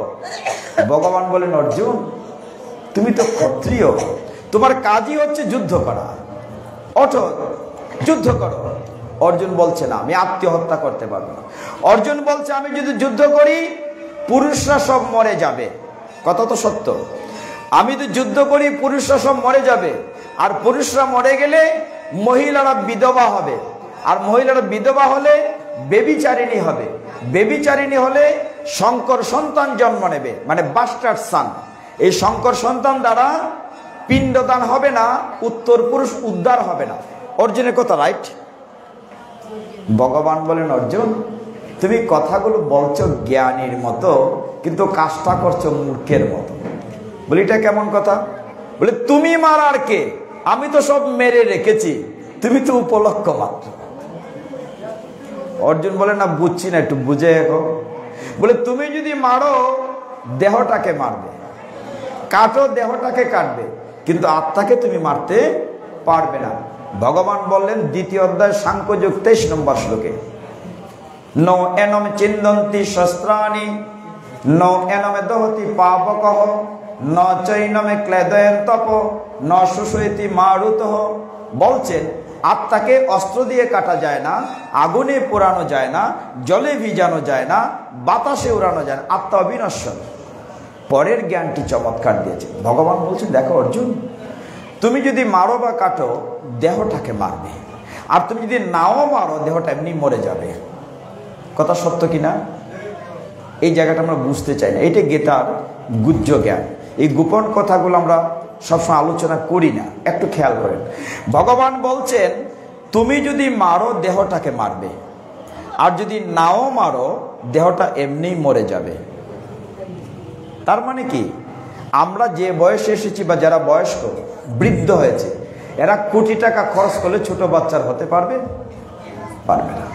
ভগবান বলেন, অর্জুন তুমি তো ক্ষত্রিয়, তোমার কাজই হচ্ছে যুদ্ধ করা, ওঠো যুদ্ধ করো। অর্জুন বলছে না, আমি আত্মহত্যা করতে পারবো না। অর্জুন বলছে, আমি যদি যুদ্ধ করি পুরুষরা সব মরে যাবে। কথা তো সত্য, আমি যদি যুদ্ধ করি পুরুষরা সব মরে যাবে, আর পুরুষরা মরে গেলে মহিলারা বিধবা হবে, আর মহিলারা বিধবা হলে বেবিচারিণী হবে, বেবিচারিণী হলে শঙ্কর সন্তান জন্ম নেবে, মানে বাস্টার্ড সান। এই শঙ্কর সন্তান দ্বারা পিণ্ডদান হবে না, উত্তর পুরুষ উদ্ধার হবে না। অর্জুনের কথা রাইট। ভগবান বলেন, অর্জুন তুমি কথাগুলো বলছো জ্ঞানীর মতো, কিন্তু কাজটা করছো মূর্খের মতো। বলি এটা কেমন কথা? বলে তুমি মারার কে? আমি তো সব মেরে রেখেছি, তুমি তো উপলক্ষ মাত্র। অর্জুন বলে, না বুঝছি না, একটু বুঝে এখন। বলে তুমি যদি মারো দেহটাকে মারবে, কাটো দেহটাকে কাটবে, কিন্তু আত্মাকে তুমি মারতে পারবে না। ভগবান বললেন দ্বিতীয় অধ্যায় সাংখ্যযোগ 23 নম্বর শ্লোকে, ন এনম চিন্দন্তি শস্ত্রাণি ন এনমে দহতি পাবকহ ন চৈনমে ক্লেদয়ন তপ ন সুষয়তি মারুতহ। বলছেন আত্মাকে অস্ত্র দিয়ে কাটা যায় না, আগুনে পোড়ানো যায় না, জলে ভিজানো যায় না, বাতাসে উড়ানো যায় না, আত্মা অবিনশ্বর। পরের জ্ঞানটি চমৎকার দিয়েছে। ভগবান বলছেন, দেখো অর্জুন, তুমি যদি মারো বা কাটো দেহটাকে মারবে, আর তুমি যদি নাও মারো দেহটা এমনি মরে যাবে। কথা সত্য কিনা? এই জায়গাটা আমরা বুঝতে চাই না। এটা গীতার গুহ্য জ্ঞান। এই গোপন কথাগুলো আমরা সবসময় আলোচনা করি না, একটু খেয়াল করেন। ভগবান বলছেন তুমি যদি মারো দেহটাকে মারবে, আর যদি নাও মারো দেহটা এমনিই মরে যাবে। তার মানে কি, আমরা যে বয়সে এসেছি বা যারা বয়স্ক বৃদ্ধ হয়েছে, এরা কোটি টাকা খরচ করলে ছোট বাচ্চার হতে পারবে? পারবে না।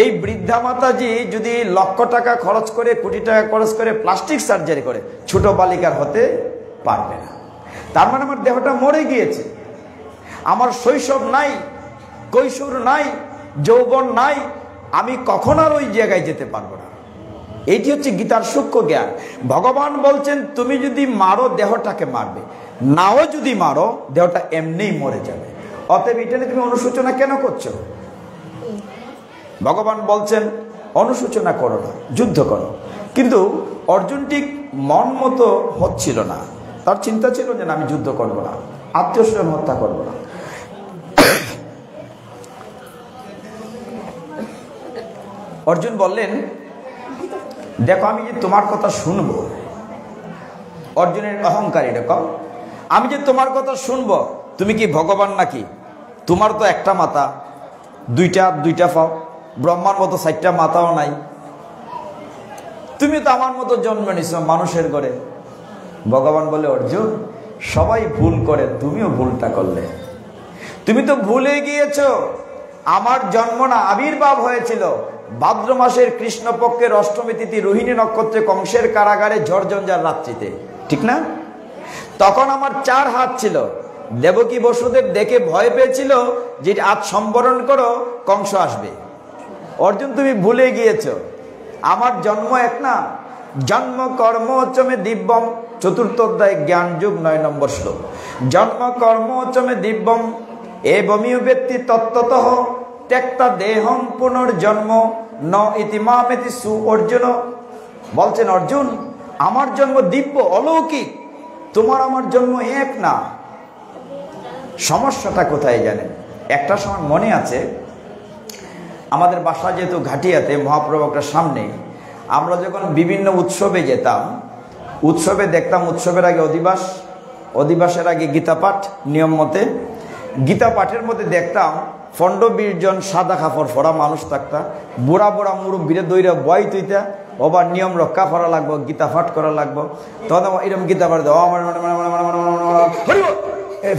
এই বৃদ্ধা মাতাজি যদি লক্ষ টাকা খরচ করে, কোটি টাকা খরচ করে প্লাস্টিক সার্জারি করে, ছোট বালিকার হতে পারবে না। তার মানে আমার দেহটা মরে গিয়েছে, আমার শৈশব নাই, কৈশোর নাই, যৌবন নাই, আমি কখন আর ওই জায়গায় যেতে পারবো না। এইটি হচ্ছে গীতার সূক্ষ্ম জ্ঞান। ভগবান বলছেন তুমি যদি মারো দেহটাকে মারবে, নাও যদি মারো দেহটা এমনিই মরে যাবে। অতএব এটা নিয়ে তুমি অনুশোচনা কেন করছো? ভগবান বলছেন অনুশোচনা করো না, যুদ্ধ করো। কিন্তু অর্জুন ঠিক মন মতো হচ্ছিল না। তার চিন্তা ছিল যে আমি যুদ্ধ করবো না, আত্মীয় স্বজন হত্যা করবো না। অর্জুন বললেন, দেখো আমি যে তোমার কথা শুনবো। অর্জুনের অহংকার এরকম, আমি যে তোমার কথা শুনবো, তুমি কি ভগবান নাকি? তোমার তো একটা মাথা, দুইটা হাত, দুইটা পাও, ব্রহ্মার মতো 4টা মাথাও নাই। তুমি তো আমার মতো জন্ম নিছ মানুষের ঘরে। ভগবান বলে, অর্জুন, সবাই ভুল করে, তুমিও ভুলটা করলে। তুমি তো ভুলে গিয়েছো আমার জন্ম না, আবির্ভাব হয়েছিল ভাদ্র মাসের কৃষ্ণপক্ষের অষ্টমী তিথি রোহিণী নক্ষত্রে কংসের কারাগারে ঝড়ঝঞ্ঝার রাত্রিতে, ঠিক না? তখন আমার 4 হাত ছিল। দেবকী বসুদেব দেখে ভয় পেয়েছিল যে আজ সম্বরণ করো, কংস আসবে। অর্জুন, তুমি ভুলে গিয়েছো আমার জন্ম এক না। জন্ম কর্ম চমে দিব্যম, 4র্থ অধ্যায় জ্ঞান যুগ 9 নম্বর শ্লোক। জন্ম কর্ম চমে দিব্যম এবমিও ব্যক্তি তত্ত্বতঃ ত্যক্তা দেহম পুনর্জন্ম ন ইতিমামেতি সু। অর্জুন বলছেন, অর্জুন, আমার জন্ম দিব্য অলৌকিক, তোমার আমার জন্ম এক না। সমস্যাটা কোথায় জানেন? একটা সময় মনে আছে, আমাদের বাসা যেহেতু ঘাটিয়াতে, মহাপ্রভুটার সামনে, আমরা যখন বিভিন্ন উৎসবে যেতাম, উৎসবে দেখতাম উৎসবের আগে অধিবাস, অধিবাসের আগে গীতা পাঠ নিয়ম মতে। গীতা পাঠের মধ্যে দেখতাম 15-20 জন সাদা কাপড় পরা মানুষ থাকতা, বুড়া বুড়া মুরব্বীরে দইরা বয় তুইতা, ওবার নিয়ম রক্ষা করা লাগবো, গীতা পাঠ করা লাগবো। তখন এরকম গীতা পাঠ দেওয়া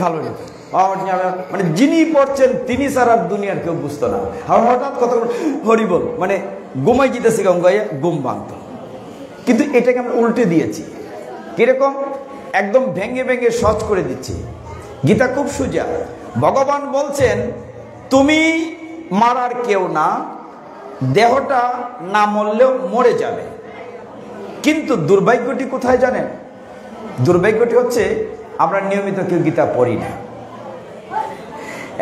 ভালো, মানে যিনি পড়ছেন তিনি ছাড়া দুনিয়ার কেউ বুঝতো না। হঠাৎ কত হরিবল, মানে ঘুমাই যেতেছি গঙ্গায়, ঘুম ভাঙত। কিন্তু এটাকে আমরা উল্টে দিয়েছি। কিরকম? একদম ভেঙে ভেঙে সহজ করে দিচ্ছি। গীতা খুব সোজা। ভগবান বলছেন, তুমি মারার কেউ না, দেহটা না মরলেও মরে যাবে। কিন্তু দুর্ভাগ্যটি কোথায় জানেন? দুর্ভাগ্যটি হচ্ছে আমরা নিয়মিত কেউ গীতা পড়ি না,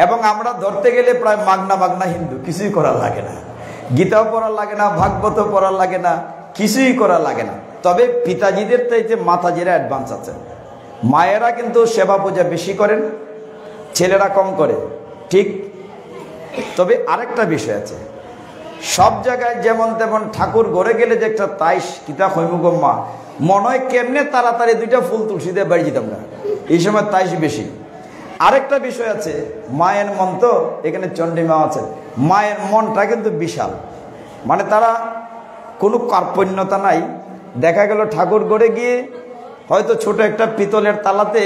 এবং আমরা ধরতে গেলে প্রায় মাগনা মাগনা হিন্দু, কিছুই করা লাগে না। গীতাও পড়া লাগে না, ভাগবত পড়া লাগে না, কিছুই করা লাগে না। তবে পিতাজিদের চাইতে মাতাজিরা অ্যাডভান্স আছে। মায়েরা কিন্তু সেবা পূজা বেশি করেন, ছেলেরা কম করে, ঠিক? তবে আরেকটা বিষয় আছে, সব জায়গায় যেমন তেমন ঠাকুর ঘরে গেলে যে একটা তাইশ কিতা হৈমুগম্মা, মনে হয় কেমনে তাড়াতাড়ি 2টা ফুল তুলসী দিয়ে বাড়ি যেতাম না, এই সময় তাইশ বেশি। আরেকটা বিষয় আছে, মায়ের মন তো, এখানে চণ্ডীমা আছে, মায়ের মনটা কিন্তু বিশাল। মানে তারা কোনো কার্পণ্যতা নাই। দেখা গেল ঠাকুর ঘরে গিয়ে হয়তো ছোট একটা পিতলের তালাতে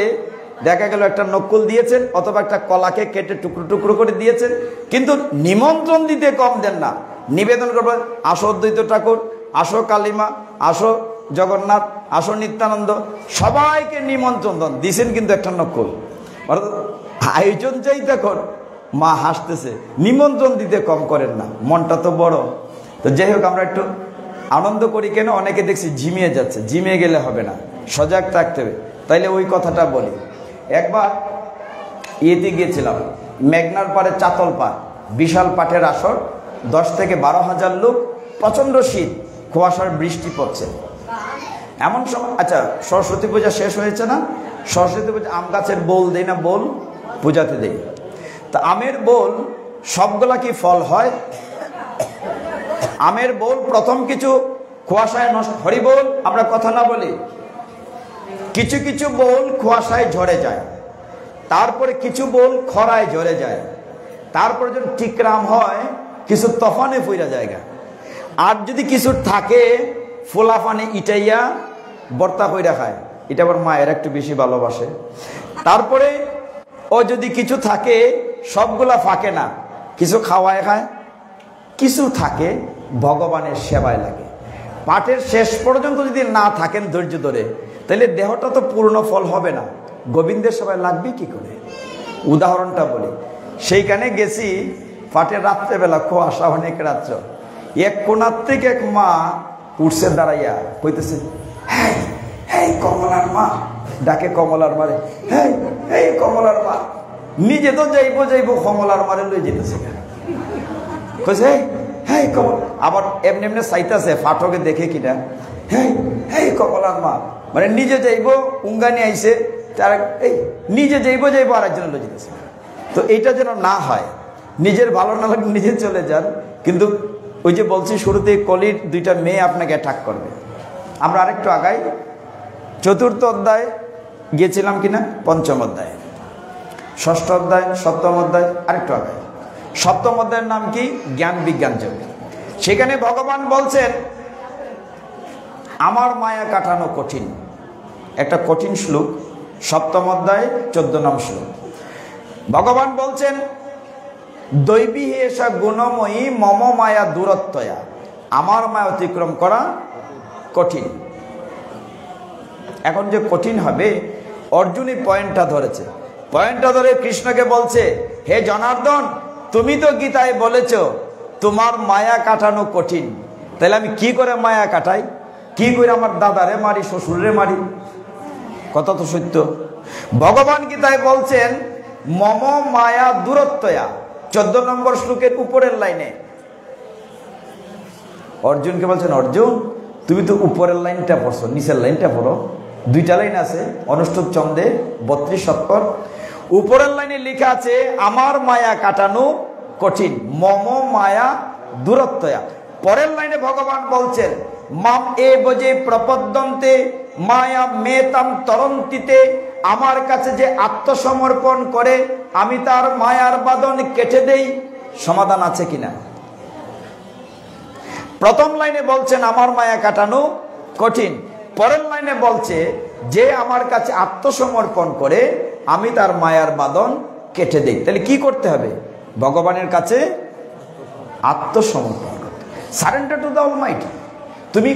দেখা গেল একটা নকুল দিয়েছেন, অথবা একটা কলাকে কেটে টুকরো টুকরো করে দিয়েছেন, কিন্তু নিমন্ত্রণ দিতে কম দেন না। নিবেদন করবেন, আসো অদ্বৈত ঠাকুর, আসো কালিমা, আসো জগন্নাথ, আসো নিত্যানন্দ, সবাইকে নিমন্ত্রণ দিয়েছেন, কিন্তু একটা নকুল। অর্থাৎ আয়োজন চাই তখন মা হাসতেছে, নিমন্ত্রণ দিতে কম করেন না, মনটা তো বড়। তো যাই হোক, আমরা একটু আনন্দ করি কেন? অনেকে দেখছি ঝিমিয়ে যাচ্ছে, ঝিমিয়ে গেলে হবে না, সজাগ থাকতে হবে। তাইলে ওই কথাটা বলি। একবার ইয়েতে গিয়েছিলাম, মেঘনার পাড়ে চাতল পাড়, বিশাল পাঠের আসর, 10 থেকে 12,000 লোক, প্রচণ্ড শীত, কুয়াশার বৃষ্টি পড়ছে। এমন সময়, আচ্ছা সরস্বতী পূজা শেষ হয়েছে না? সরস্বতী পূজা আম গাছের বোল দেই না, বোল পূজাতে দেই। তা আমের বোল সবগুলা কি ফল হয়? আমের বোল প্রথম কিছু কুয়াশায় নষ্ট, হরি বোল আমরা কথা না বলি, কিছু কিছু বোল কুয়াশায় ঝরে যায়, তারপরে কিছু বোল খরায় ঝরে যায়, তারপরে যখন টিকরাম হয় কিছু তফানে ফইরা জায়গা, আর যদি কিছু থাকে ফোলাফানে ইটাইয়া বর্তা কইরা খায়, এটা আবার মায়ের একটু বেশি ভালোবাসে। তারপরে ও যদি কিছু থাকে সবগুলা ফাঁকে না, কিছু খাওয়ায় খায়, কিছু থাকে ভগবানের সেবায় লাগে। পাঠের শেষ পর্যন্ত যদি না থাকেন ধৈর্য ধরে, তাহলে দেহটা তো পূর্ণ ফল হবে না, গোবিন্দের সেবায় লাগবে কি করে? উদাহরণটা বলি, সেইখানে গেছি পাঠের রাত্রেবেলা, কুয়াশা অনেক রাত্র, এক কোনার থেকে এক মা উঠছে দাঁড়াইয়া, কইতেছে, হ্যাঁ হ্যাঁ কমলার মা, ডাকে কমলার মারে, হ্যাঁ এই কমলার মা, নিজে তো যাইবো কমলার মারে লই যেতেছে, কইছে হ্যাঁ কমল, আবার এমনি এমনি চাইতেছে ফাটকে দেখে কিনা, হ্যাঁ হ্যাঁ কমলার মা, মানে নিজে যাইবো, উঙ্গানি আইছে, তার এই নিজে যাইবো আরেকজন লই যেতেছে। তো এইটা যেন না হয়, নিজের ভালো না লাগে নিজে চলে যান। কিন্তু ওই যে বলছি শুরুতে, কলির 2টা মেয়ে আপনাকে অ্যাটাক করবে। আমরা আরেকটু আগাই, 4র্থ অধ্যায় গিয়েছিলাম কিনা? পঞ্চম অধ্যায়, ষষ্ঠ অধ্যায়, সপ্তম অধ্যায়, আরেকটু আগে। সপ্তম অধ্যায়ের নাম কি? জ্ঞান বিজ্ঞান যোগ। সেখানে ভগবান বলছেন আমার মায়া কাটানো কঠিন, একটা কঠিন শ্লোক, সপ্তম অধ্যায় 14 নং শ্লোক। ভগবান বলছেন দৈবী এসা গুণময়ী মম মায়া দূরত্বয়া, আমার মায়া অতিক্রম করা কঠিন। এখন যে কঠিন হবে, অর্জুনই পয়েন্টটা ধরেছে, পয়েন্টটা ধরে কৃষ্ণকে বলছে হে জনার্দন, তুমি তো গীতায় বলেছ তোমার মায়া কাটানো কঠিন, তাহলে আমি কি করে মায়া কাটাই? কি করে আমার দাদারে মারি, শ্বশুরে মারি? কথা তো সত্য। ভগবান গীতায় বলছেন মম মায়া দূরত্বয়া, 14 নম্বর শ্লোকের উপরের লাইনে অর্জুনকে বলছেন অর্জুন তুমি তো উপরের লাইনটা পড়ছো, নিচের লাইনটা পড়ো। 2টা লাইন আছে, অনুষ্ঠুপ ছন্দে 32 শতকর। উপরের লাইনে লেখা আছে আমার মায়া কাটানো কঠিন, মম মায়া দূরত্বয়া। পরের লাইনে ভগবান বলছেন মাম এ বজে প্রপদ্যন্তে মায়া মেতাম তরন্তিতে, আমার কাছে যে আত্মসমর্পণ করে আমি তার মায়ার বাঁধন কেটে দেই। সমাধান আছে কিনা? প্রথম লাইনে বলছেন আমার মায়া কাটানো কঠিন, পরের লাইনে বলছে যে আমার কাছে আত্মসমর্পণ করে আমি তার মায়ার বাঁধন কেটে দেই। তাহলে কি করতে হবে? ভগবানের কাছে আত্মসমর্পণ করতে, সারেন্ডার টু দ্য অলমাইটি। তুমি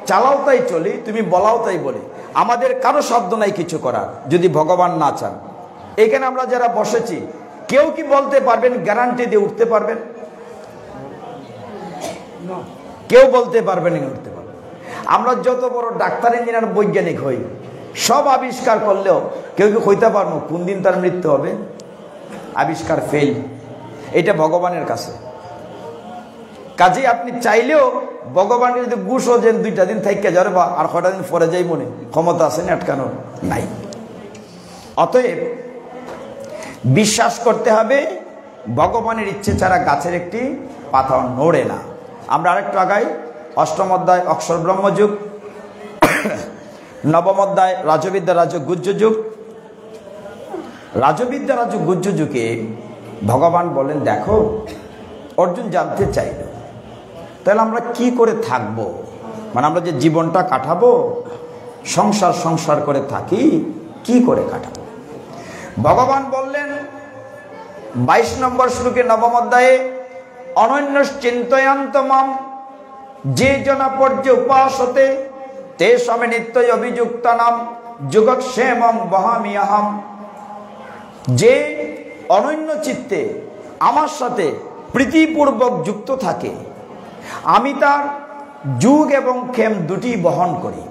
চালাও তাই চলি, তুমি বলাও তাই বলি, আমাদের কারো শব্দ নাই কিছু করার, যদি ভগবান না চান। এখানে আমরা যারা বসেছি কেউ কি বলতে পারবেন, গ্যারান্টি দিয়ে উঠতে পারবেন? কেউ বলতে পারবেন না উঠতে পারবেন। আমরা যত বড় ডাক্তার, ইঞ্জিনিয়ার, বৈজ্ঞানিক হই, সব আবিষ্কার করলেও কেউ কি হইতে পারবো কোন দিন তার মৃত্যু হবে? আবিষ্কার ফেল, এটা ভগবানের কাছে। কাজে আপনি চাইলেও ভগবানের যদি গুছো যে 2টা দিন থাইকে যাবে বা আর কটা দিন পরে যাই, মনে ক্ষমতা আছে না আটকানো? নাই। অতএব বিশ্বাস করতে হবে ভগবানের ইচ্ছে ছাড়া গাছের একটি পাতাও নড়ে না। আমরা আরেকটু আগাই, 8ম অধ্যায় অক্ষর ব্রহ্মযুগ, 9ম অধ্যায় রাজবিদ্যা রাজ গুহ্য যুগ। রাজবিদ্যা রাজ গুহ্য যুগে ভগবান বলেন দেখো অর্জুন জানতে চাইল তাহলে আমরা কি করে থাকব, মানে আমরা যে জীবনটা কাটাবো, সংসার করে থাকি, কি করে কাটাবো? ভগবান বললেন 22 নম্বর শ্লোকে 9ম অধ্যায়ে অনন্য চিন্তয়ান্তমাম যে জনা পর্য উপাসতে তে সমে নিত্যই অভিযুক্তানাম যুগক্ষেমম বহামি আহম। যে অনন্য চিত্তে আমার সাথে প্রীতিপূর্বক যুক্ত থাকে আমি তার যুগ এবং ক্ষেম দুটি বহন করি।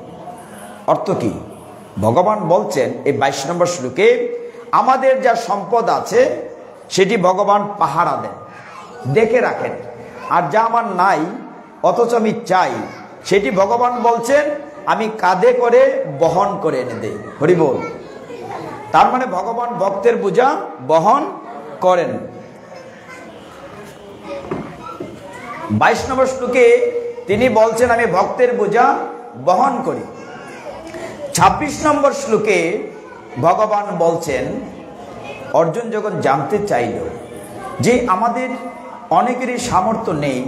অর্থ কি? ভগবান বলছেন এই 22 নম্বর শ্লোকে আমাদের যা সম্পদ আছে সেটি ভগবান পাহারা দেন, দেখে রাখেন। আর যা আমার নাই অথচ আমি চাই, সেটি ভগবান বলছেন আমি কাঁধে করে বহন করে এনে দেই। হরি বল। তার মানে ভগবান ভক্তের বোঝা বহন করেন। 22 নম্বর শ্লোকে তিনি বলছেন আমি ভক্তের বোঝা বহন করি। 26 নম্বর শ্লোকে ভগবান বলছেন অর্জুন যখন জানতে চাইল যে আমাদের অনেকেরই সামর্থ্য নেই,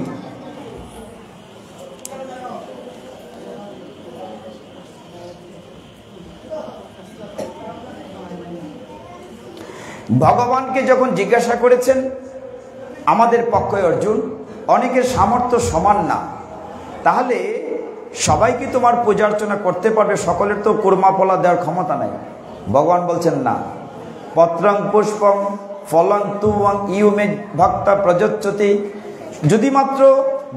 ভগবানকে যখন জিজ্ঞাসা করেছেন আমাদের পক্ষে অর্জুন অনেকের সামর্থ্য সমান না, তাহলে সবাই কি তোমার পূজা অর্চনা করতে পারবে? সকলের তো কুরমা ফলা দেওয়ার ক্ষমতা নাই। ভগবান বলছেন না, পত্রং পুষ্পং ফলং তুং ইউমে ভক্তা প্রযোচ্যতি, যদি মাত্র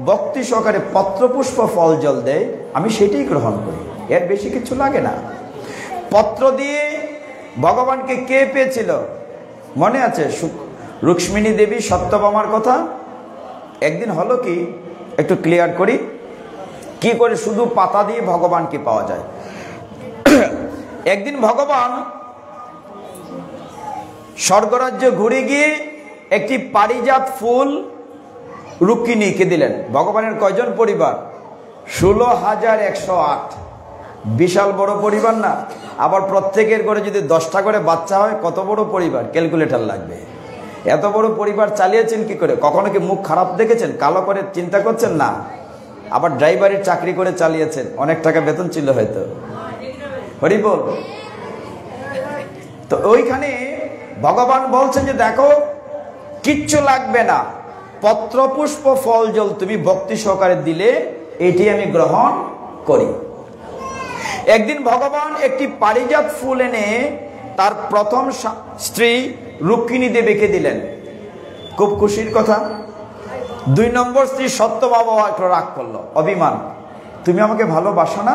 ভক্তি সহকারে পত্রপুষ্প ফল জল দেয় আমি সেটাই গ্রহণ করি, এর বেশি কিছু লাগে না। পত্র দিয়ে ভগবানকে কে পেয়েছিল মনে আছে? রুক্মিণী দেবী সত্যভামার কথা। একদিন হলো কি, একটু ক্লিয়ার করি, কি করে শুধু পাতা দিয়ে ভগবানকে পাওয়া যায়। একদিন ভগবান স্বর্গরাজ্য ঘুরে গিয়ে একটি পারিজাত ফুল রুক্মিণীকে দিলেন। ভগবানের কয়জন পরিবার? 16,108। বিশাল বড় পরিবার না? আবার প্রত্যেকের ঘরে যদি 10টা করে বাচ্চা হয়, কত বড় পরিবার, ক্যালকুলেটর লাগবে। এত বড় পরিবার চালিয়েছেন কি করে? কখনো কি মুখ খারাপ দেখেছেন, কালো করে চিন্তা করছেন? না। আবার ড্রাইভারের চাকরি করে চালিয়েছেন, অনেক টাকা বেতন ছিল হয়তো। হরি বল। তো ওইখানে ভগবান বলছেন যে দেখো, কিচ্ছু লাগবে না, পত্র পুষ্প ফল জল তুমি ভক্তি সহকারে দিলে এটি আমি গ্রহণ করি। একদিন ভগবান একটি পারিজাত ফুল এনে তার প্রথম স্ত্রী রুক্মিণী দেবীকে দিলেন। খুব খুশির কথা। 2 নম্বর স্ত্রী সত্যভামা একটু রাগ করলো, অভিমান, তুমি আমাকে ভালোবাসো না?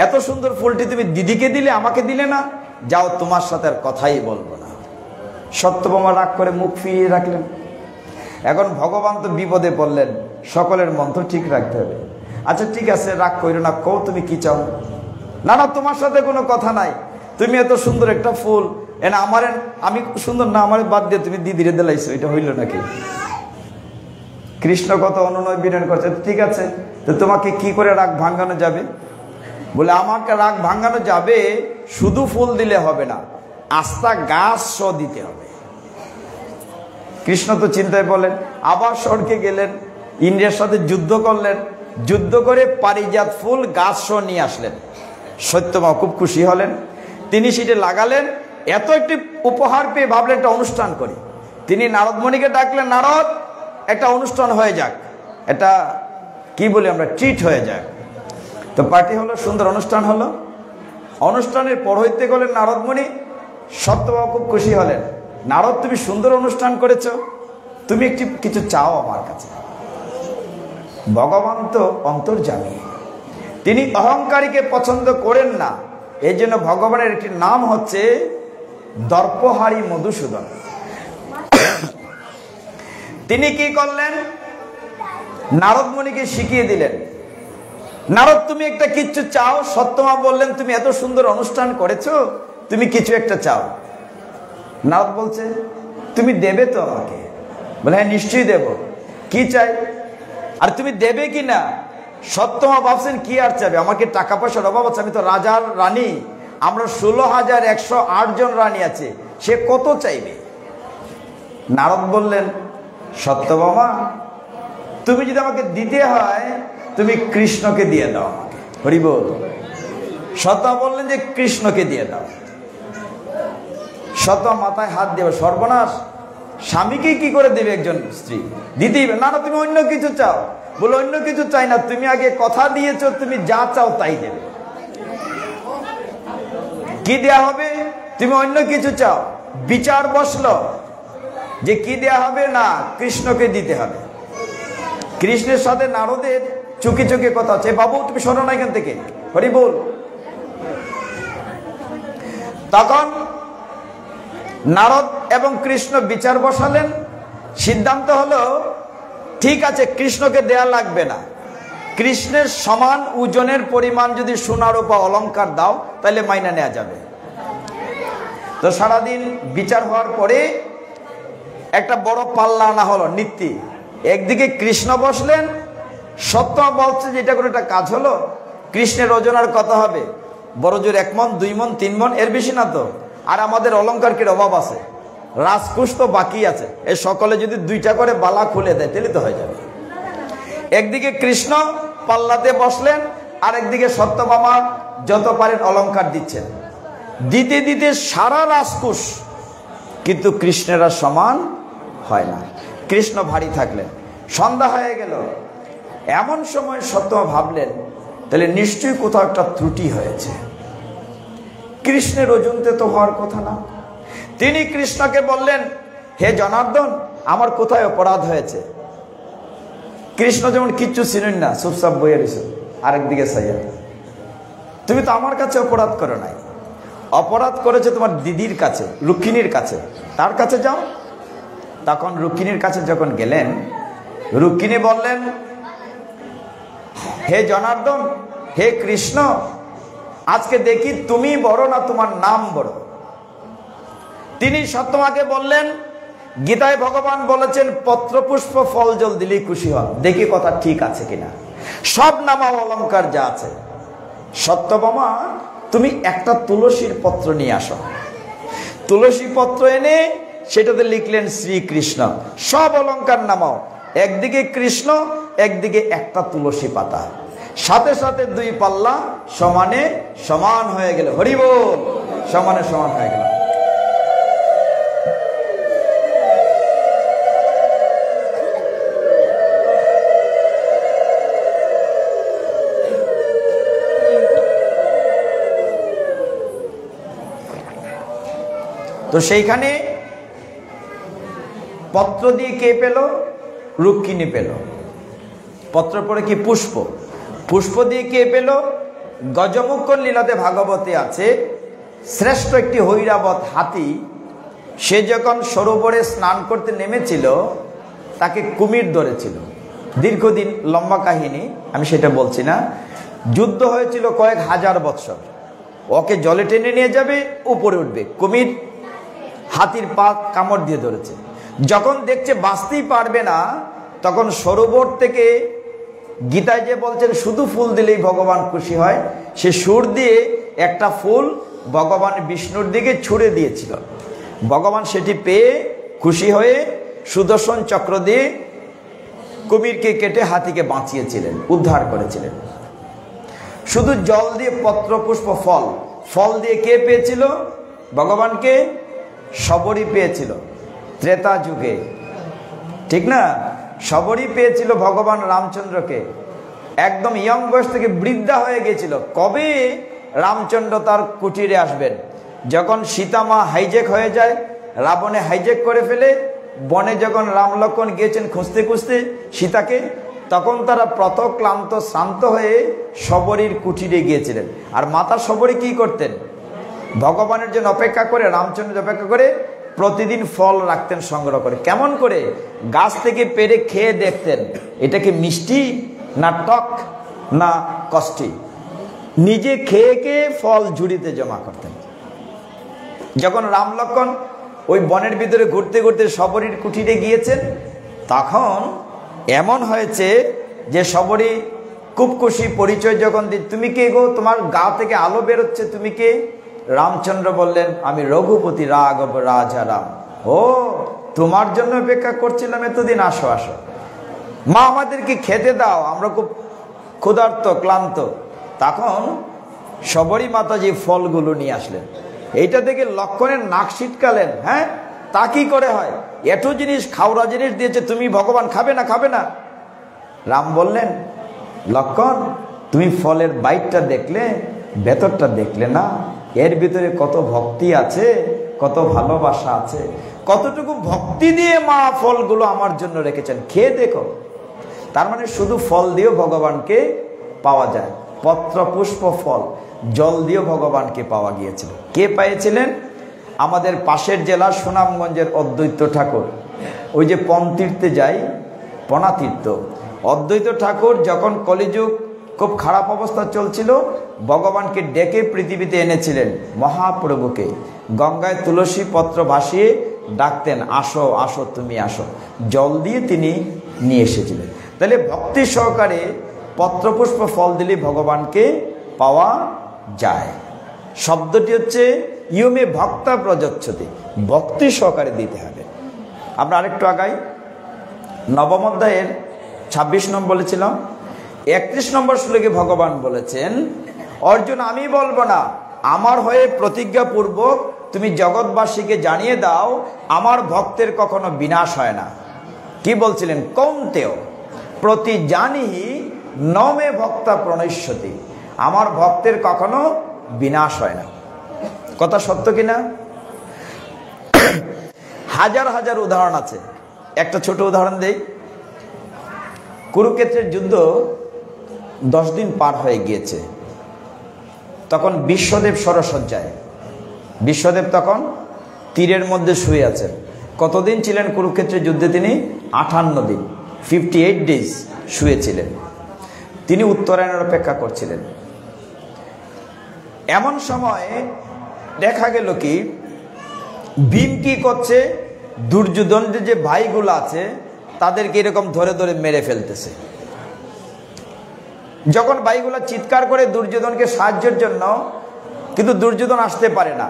এত সুন্দর ফুলটি তুমি দিদিকে দিলে, আমাকে দিলে না? যাও, তোমার সাথে আর কথাই বলবো না। সত্যভামা রাগ করে মুখ ফিরিয়ে রাখলেন। এখন ভগবান তো বিপদে পড়লেন, সকলের মন তো ঠিক রাখতে হবে। আচ্ছা ঠিক আছে, রাগ কইরো না, কও তুমি কি চাও? না না, তোমার সাথে কোনো কথা নাই, তুমি এত সুন্দর একটা ফুল এনে আমারে, আমি সুন্দর না, আমার বাদ দিয়ে তুমি দিদিরে দিলাইছো, এটা হইল নাকি? কৃষ্ণ কত অনুনয় বিনয় করছে, ঠিক আছে, তো তোমাকে কি করে রাগ ভাঙানো যাবে? বলে আমাকে রাগ ভাঙানো যাবে, শুধু ফুল দিলে হবে না, আস্তা গাছ দিতে হবে। কৃষ্ণ তো চিন্তায় বলেন, আবার স্বর্গে গেলেন, ইন্দ্রের সাথে যুদ্ধ করলেন, যুদ্ধ করে পারিজাত ফুল গাছ নিয়ে আসলেন। সত্যভামা খুব খুশি হলেন, তিনি সেটা লাগালেন। এত একটি উপহার পেয়ে ভাবলেন একটা অনুষ্ঠান করি। তিনি নারদমণিকে ডাকলেন, নারদ, একটা অনুষ্ঠান হয়ে যাক, এটা কি বলি আমরা, ট্রিট হয়ে যাক। তো পার্টি হলো, সুন্দর অনুষ্ঠান হলো। অনুষ্ঠানের পর হইতে গেলেন নারদমণি। সত্যভামা খুব খুশি হলেন, নারদ তুমি সুন্দর অনুষ্ঠান করেছো, তুমি একটি কিছু চাও আমার কাছে। ভগবান তো অন্তর্যামী, তিনি অহংকারীকে পছন্দ করেন না। এই জন্য ভগবানের একটি নাম হচ্ছে দর্পহারী মধুসূদন। তিনি কি করলেন, নারদমণিকে শিখিয়ে দিলেন, নারদ তুমি একটা কিচ্ছু চাও। সত্যভামা বললেন, তুমি এত সুন্দর অনুষ্ঠান করেছো, তুমি কিছু একটা চাও। নারদ বলছে, তুমি দেবে তো আমাকে? বলে হ্যাঁ নিশ্চয়ই দেব, কি চাই? আর তুমি দেবে কি না? সত্যভামা ভাবছেন কি আর চাবে, আমাকে টাকা পয়সার অভাব আছে, আমি তো রাজার রানী, আমরা 16,108 জন রানী আছে, সে কত চাইবে? নারদ বললেন, সত্যভামা তুমি যদি আমাকে দিতে হয়, তুমি কৃষ্ণকে দিয়ে দাও আমাকে। হরি বল। সত্যভামা বললেন যে কৃষ্ণকে দিয়ে দাও। সত্যভামা মাথায় হাত দেবে, সর্বনাশ, স্বামীকে কি করে দেবে একজন স্ত্রী? দিতেই না, না তুমি অন্য কিছু চাও। বলে অন্য কিছু চাই না, তুমি আগে কথা দিয়েছো, তুমি যা চাও তাই দেবে। কি দেয়া হবে? তুমি অন্য কিছু চাও। বিচার বসলো যে কি দেয়া হবে, না কৃষ্ণকে দিতে হবে। কৃষ্ণের সাথে নারদের চুকে চুকে কথা হচ্ছে, বাবু তুমি শোনো না এখান থেকে, হরি বল। তখন নারদ এবং কৃষ্ণ বিচার বসালেন। সিদ্ধান্ত হলো, ঠিক আছে কৃষ্ণকে দেয়া লাগবে না, কৃষ্ণের সমান ওজনের পরিমাণ যদি সোনা রূপা অলংকার দাও তাহলে মাইনা নেওয়া যাবে। তো সারাদিন বিচার হওয়ার পরে একটা বড় পাল্লা আনা হলো, নীতি। একদিকে কৃষ্ণ বসলেন, সত্যভামা বলছে যে এটা করে একটা কাজ হলো, কৃষ্ণের ওজন আর কত হবে? বড় জোর 1 মণ 2 মণ 3 মণ, এর বেশি না তো। আর আমাদের অলংকারের অভাব আছে, রাজকুশ তো বাকি আছে, এই সকলে যদি 2টা করে বালা খুলে দেয় তাহলে তো হয়ে যাবে। একদিকে কৃষ্ণ পাল্লাতে বসলেন, আর একদিকে সত্যভামা যত পারেন অলংকার দিচ্ছেন। দিতে দিতে সারা রাজকুশ, কিন্তু কৃষ্ণের আর সমান হয় না। কৃষ্ণ ভারী থাকলেন। সন্ধ্যা হয়ে গেল। এমন সময় সত্যভামা ভাবলেন, তাহলে নিশ্চয়ই কোথাও একটা ত্রুটি হয়েছে, কৃষ্ণের ওজনতে তো হওয়ার কথা না। তিনি কৃষ্ণকে বললেন, হে জনার্দন, আমার কোথায় অপরাধ হয়েছে? কৃষ্ণ যেমন কিচ্ছু চিনেন না, চুপচাপ বইয়ে রয়েছে আরেকদিকে চাইয়া, তুমি তো আমার কাছে অপরাধ করো নাই, অপরাধ করেছে তোমার দিদির কাছে, রুক্মিণীর কাছে, তার কাছে যাও। তখন রুক্মিণীর কাছে যখন গেলেন, রুক্মিণী বললেন, হে জনার্দন, হে কৃষ্ণ, আজকে দেখি তুমি বড় না তোমার নাম বড়। তিনি সত্যভামাকে বললেন, গীতায় ভগবান বলেছেন পত্র পুষ্প ফল জল দিলেই খুশি হন, দেখি কথা ঠিক আছে কিনা। সব নামা অলংকার যা আছে সত্যভামা তুমি একটা তুলসীর পত্র নিয়ে আসো। তুলসী পত্র এনে সেটাতে লিখলেন শ্রীকৃষ্ণ। সব অলংকার নামাও, একদিকে কৃষ্ণ, একদিকে একটা তুলসী পাতা, সাথে সাথে দুই পাল্লা সমানে সমান হয়ে গেল। হরি বল, সমানে সমান হয়ে গেল। তো সেইখানে পত্র দিয়ে কে পেল? রুক্মিণী পেল। পত্র পরে কি? পুষ্প। পুষ্প দিয়ে কে পেল? গজমুখ লীলাতে ভাগবতে আছে, শ্রেষ্ঠ একটি হৈরাবত হাতি সে যখন সরোবরে স্নান করতে নেমেছিল তাকে কুমির ধরেছিল। দীর্ঘদিন লম্বা কাহিনী, আমি সেটা বলছি না। যুদ্ধ হয়েছিল কয়েক হাজার বৎসর। ওকে জলে টেনে নিয়ে যাবে, উপরে উঠবে, কুমির হাতির পা কামড় দিয়ে ধরেছে। যখন দেখছে বাঁচতেই পারবে না, তখন সরোবর থেকে, গীতায় যে বলছেন শুধু ফুল দিলেই ভগবান খুশি হয়, সে সুর দিয়ে একটা ফুল ভগবান বিষ্ণুর দিকে ছুড়ে দিয়েছিল। ভগবান সেটি পেয়ে খুশি হয়ে সুদর্শন চক্র দিয়ে কুমিরকে কেটে হাতিকে বাঁচিয়েছিলেন, উদ্ধার করেছিলেন। শুধু জল দিয়ে, পত্র পুষ্প ফল, ফল দিয়ে কে পেয়েছিল ভগবানকে? শবরী পেয়েছিল ত্রেতা যুগে, ঠিক না? শবরী পেয়েছিল ভগবান রামচন্দ্রকে। একদম ইয়ং বয়স থেকে বৃদ্ধা হয়ে গেছিল। কবে রামচন্দ্র তার কুটিরে আসবেন? যখন সীতামা হাইজেক হয়ে যায়, রাবণে হাইজেক করে ফেলে, বনে যখন রাম লক্ষ্মণ গিয়েছেন খুঁজতে খুঁজতে সীতাকে, তখন তারা প্রথম ক্লান্ত শ্রান্ত হয়ে শবরীর কুটিরে গিয়েছিলেন। আর মাতা শবরী কি করতেন? ভগবানের জন্য অপেক্ষা করে, রামচন্দ্রের অপেক্ষা করে প্রতিদিন ফল রাখতেন সংগ্রহ করে। কেমন করে? গাছ থেকে পেড়ে খেয়ে দেখতেন এটা কি মিষ্টি না টক না কষ্টি। নিজে খেয়ে খেয়ে ফল ঝুড়িতে জমা করতেন। যখন রাম লক্ষ্মণ ওই বনের ভিতরে ঘুরতে ঘুরতে শবরীর কুটিরে গিয়েছেন, তখন এমন হয়েছে যে শবরী খুব খুশি। পরিচয় যখন তুমি কে গো? তোমার গা থেকে আলো বেরোচ্ছে, তুমি কে? রামচন্দ্র বললেন, আমি রঘুপতি রাঘব রাজা রাম। ও, তোমার জন্য অপেক্ষা করছিলাম এতদিন, আসো আসো, মা আমাদেরকে খেতে দাও, আমরা খুব ক্ষুধার্ত ক্লান্ত। তখন শবরী মাতাজি ফলগুলো নিয়ে আসলেন। এইটা দেখে লক্ষ্মণের নাক ছিটকালেন। হ্যাঁ, তা কি করে হয়? এত জিনিস, খাওয়া জিনিস দিয়েছে, তুমি ভগবান খাবে না, খাবে না? রাম বললেন, লক্ষ্মণ তুমি ফলের বাইটটা দেখলে, ভেতরটা দেখলে না? এর ভিতরে কত ভক্তি আছে, কত ভালোবাসা আছে, কতটুকু ভক্তি দিয়ে মা ফলগুলো আমার জন্য রেখেছেন, খেয়ে দেখো। তার মানে শুধু ফল দিয়েও ভগবানকে পাওয়া যায়। পত্র পুষ্প ফল জল দিয়েও ভগবানকে পাওয়া গিয়েছিল। কে পেয়েছিলেন? আমাদের পাশের জেলা সুনামগঞ্জের অদ্বৈত ঠাকুর। ওই যে পণতীর্থে যাই, পণাতীর্থ, অদ্বৈত ঠাকুর যখন কলিযুগ খুব খারাপ অবস্থা চলছিল, ভগবানকে ডেকে পৃথিবীতে এনেছিলেন। মহাপ্রভুকে গঙ্গায় তুলসী পত্র ভাসিয়ে ডাকতেন, আসো আসো তুমি আসো, জল দিয়ে তিনি নিয়ে এসেছিলেন। তাহলে ভক্তি সহকারে পত্রপুষ্প ফল দিলে ভগবানকে পাওয়া যায়। শব্দটি হচ্ছে ইয়মে ভক্তা প্রযচ্ছতি, ভক্তি সহকারে দিতে হবে। আমরা আরেকটু আগাই, নবম অধ্যায়ের 26 নম্বর বলেছিলাম। 31 নম্বর শ্লোকে ভগবান বলেছেন, অর্জুন আমি বলবো না, আমার হয়ে প্রতিজ্ঞাপূর্বক তুমি জগৎবাসীকে জানিয়ে দাও আমার ভক্তের কখনো বিনাশ হয় না। কি বলছিলেন? কৌন্তেয় প্রতি জানি নমে ভক্তা প্রণশ্যতি, আমার ভক্তের কখনো বিনাশ হয় না। কথা সত্য কিনা? হাজার হাজার উদাহরণ আছে। একটা ছোট উদাহরণ দেই। কুরুক্ষেত্রের যুদ্ধ 10 দিন পার হয়ে গিয়েছে। তখন বিশ্বদেব সরসজ্জায়, বিশ্বদেব তখন তীরের মধ্যে শুয়ে আছেন। কতদিন ছিলেন কুরুক্ষেত্রের যুদ্ধে? তিনি 58 দিন, 58 ডেজ শুয়েছিলেন। তিনি উত্তরায়ণের অপেক্ষা করছিলেন। এমন সময় দেখা গেল কি, ভীম কি করছে, দুর্যোধনের যে ভাইগুলো আছে তাদেরকে এরকম ধরে ধরে মেরে ফেলতেছে। যখন ভাইগুলা চিৎকার করে দুর্যোধনকে সাহায্যের জন্য, কিন্তু দুর্যোধন আসতে পারে না।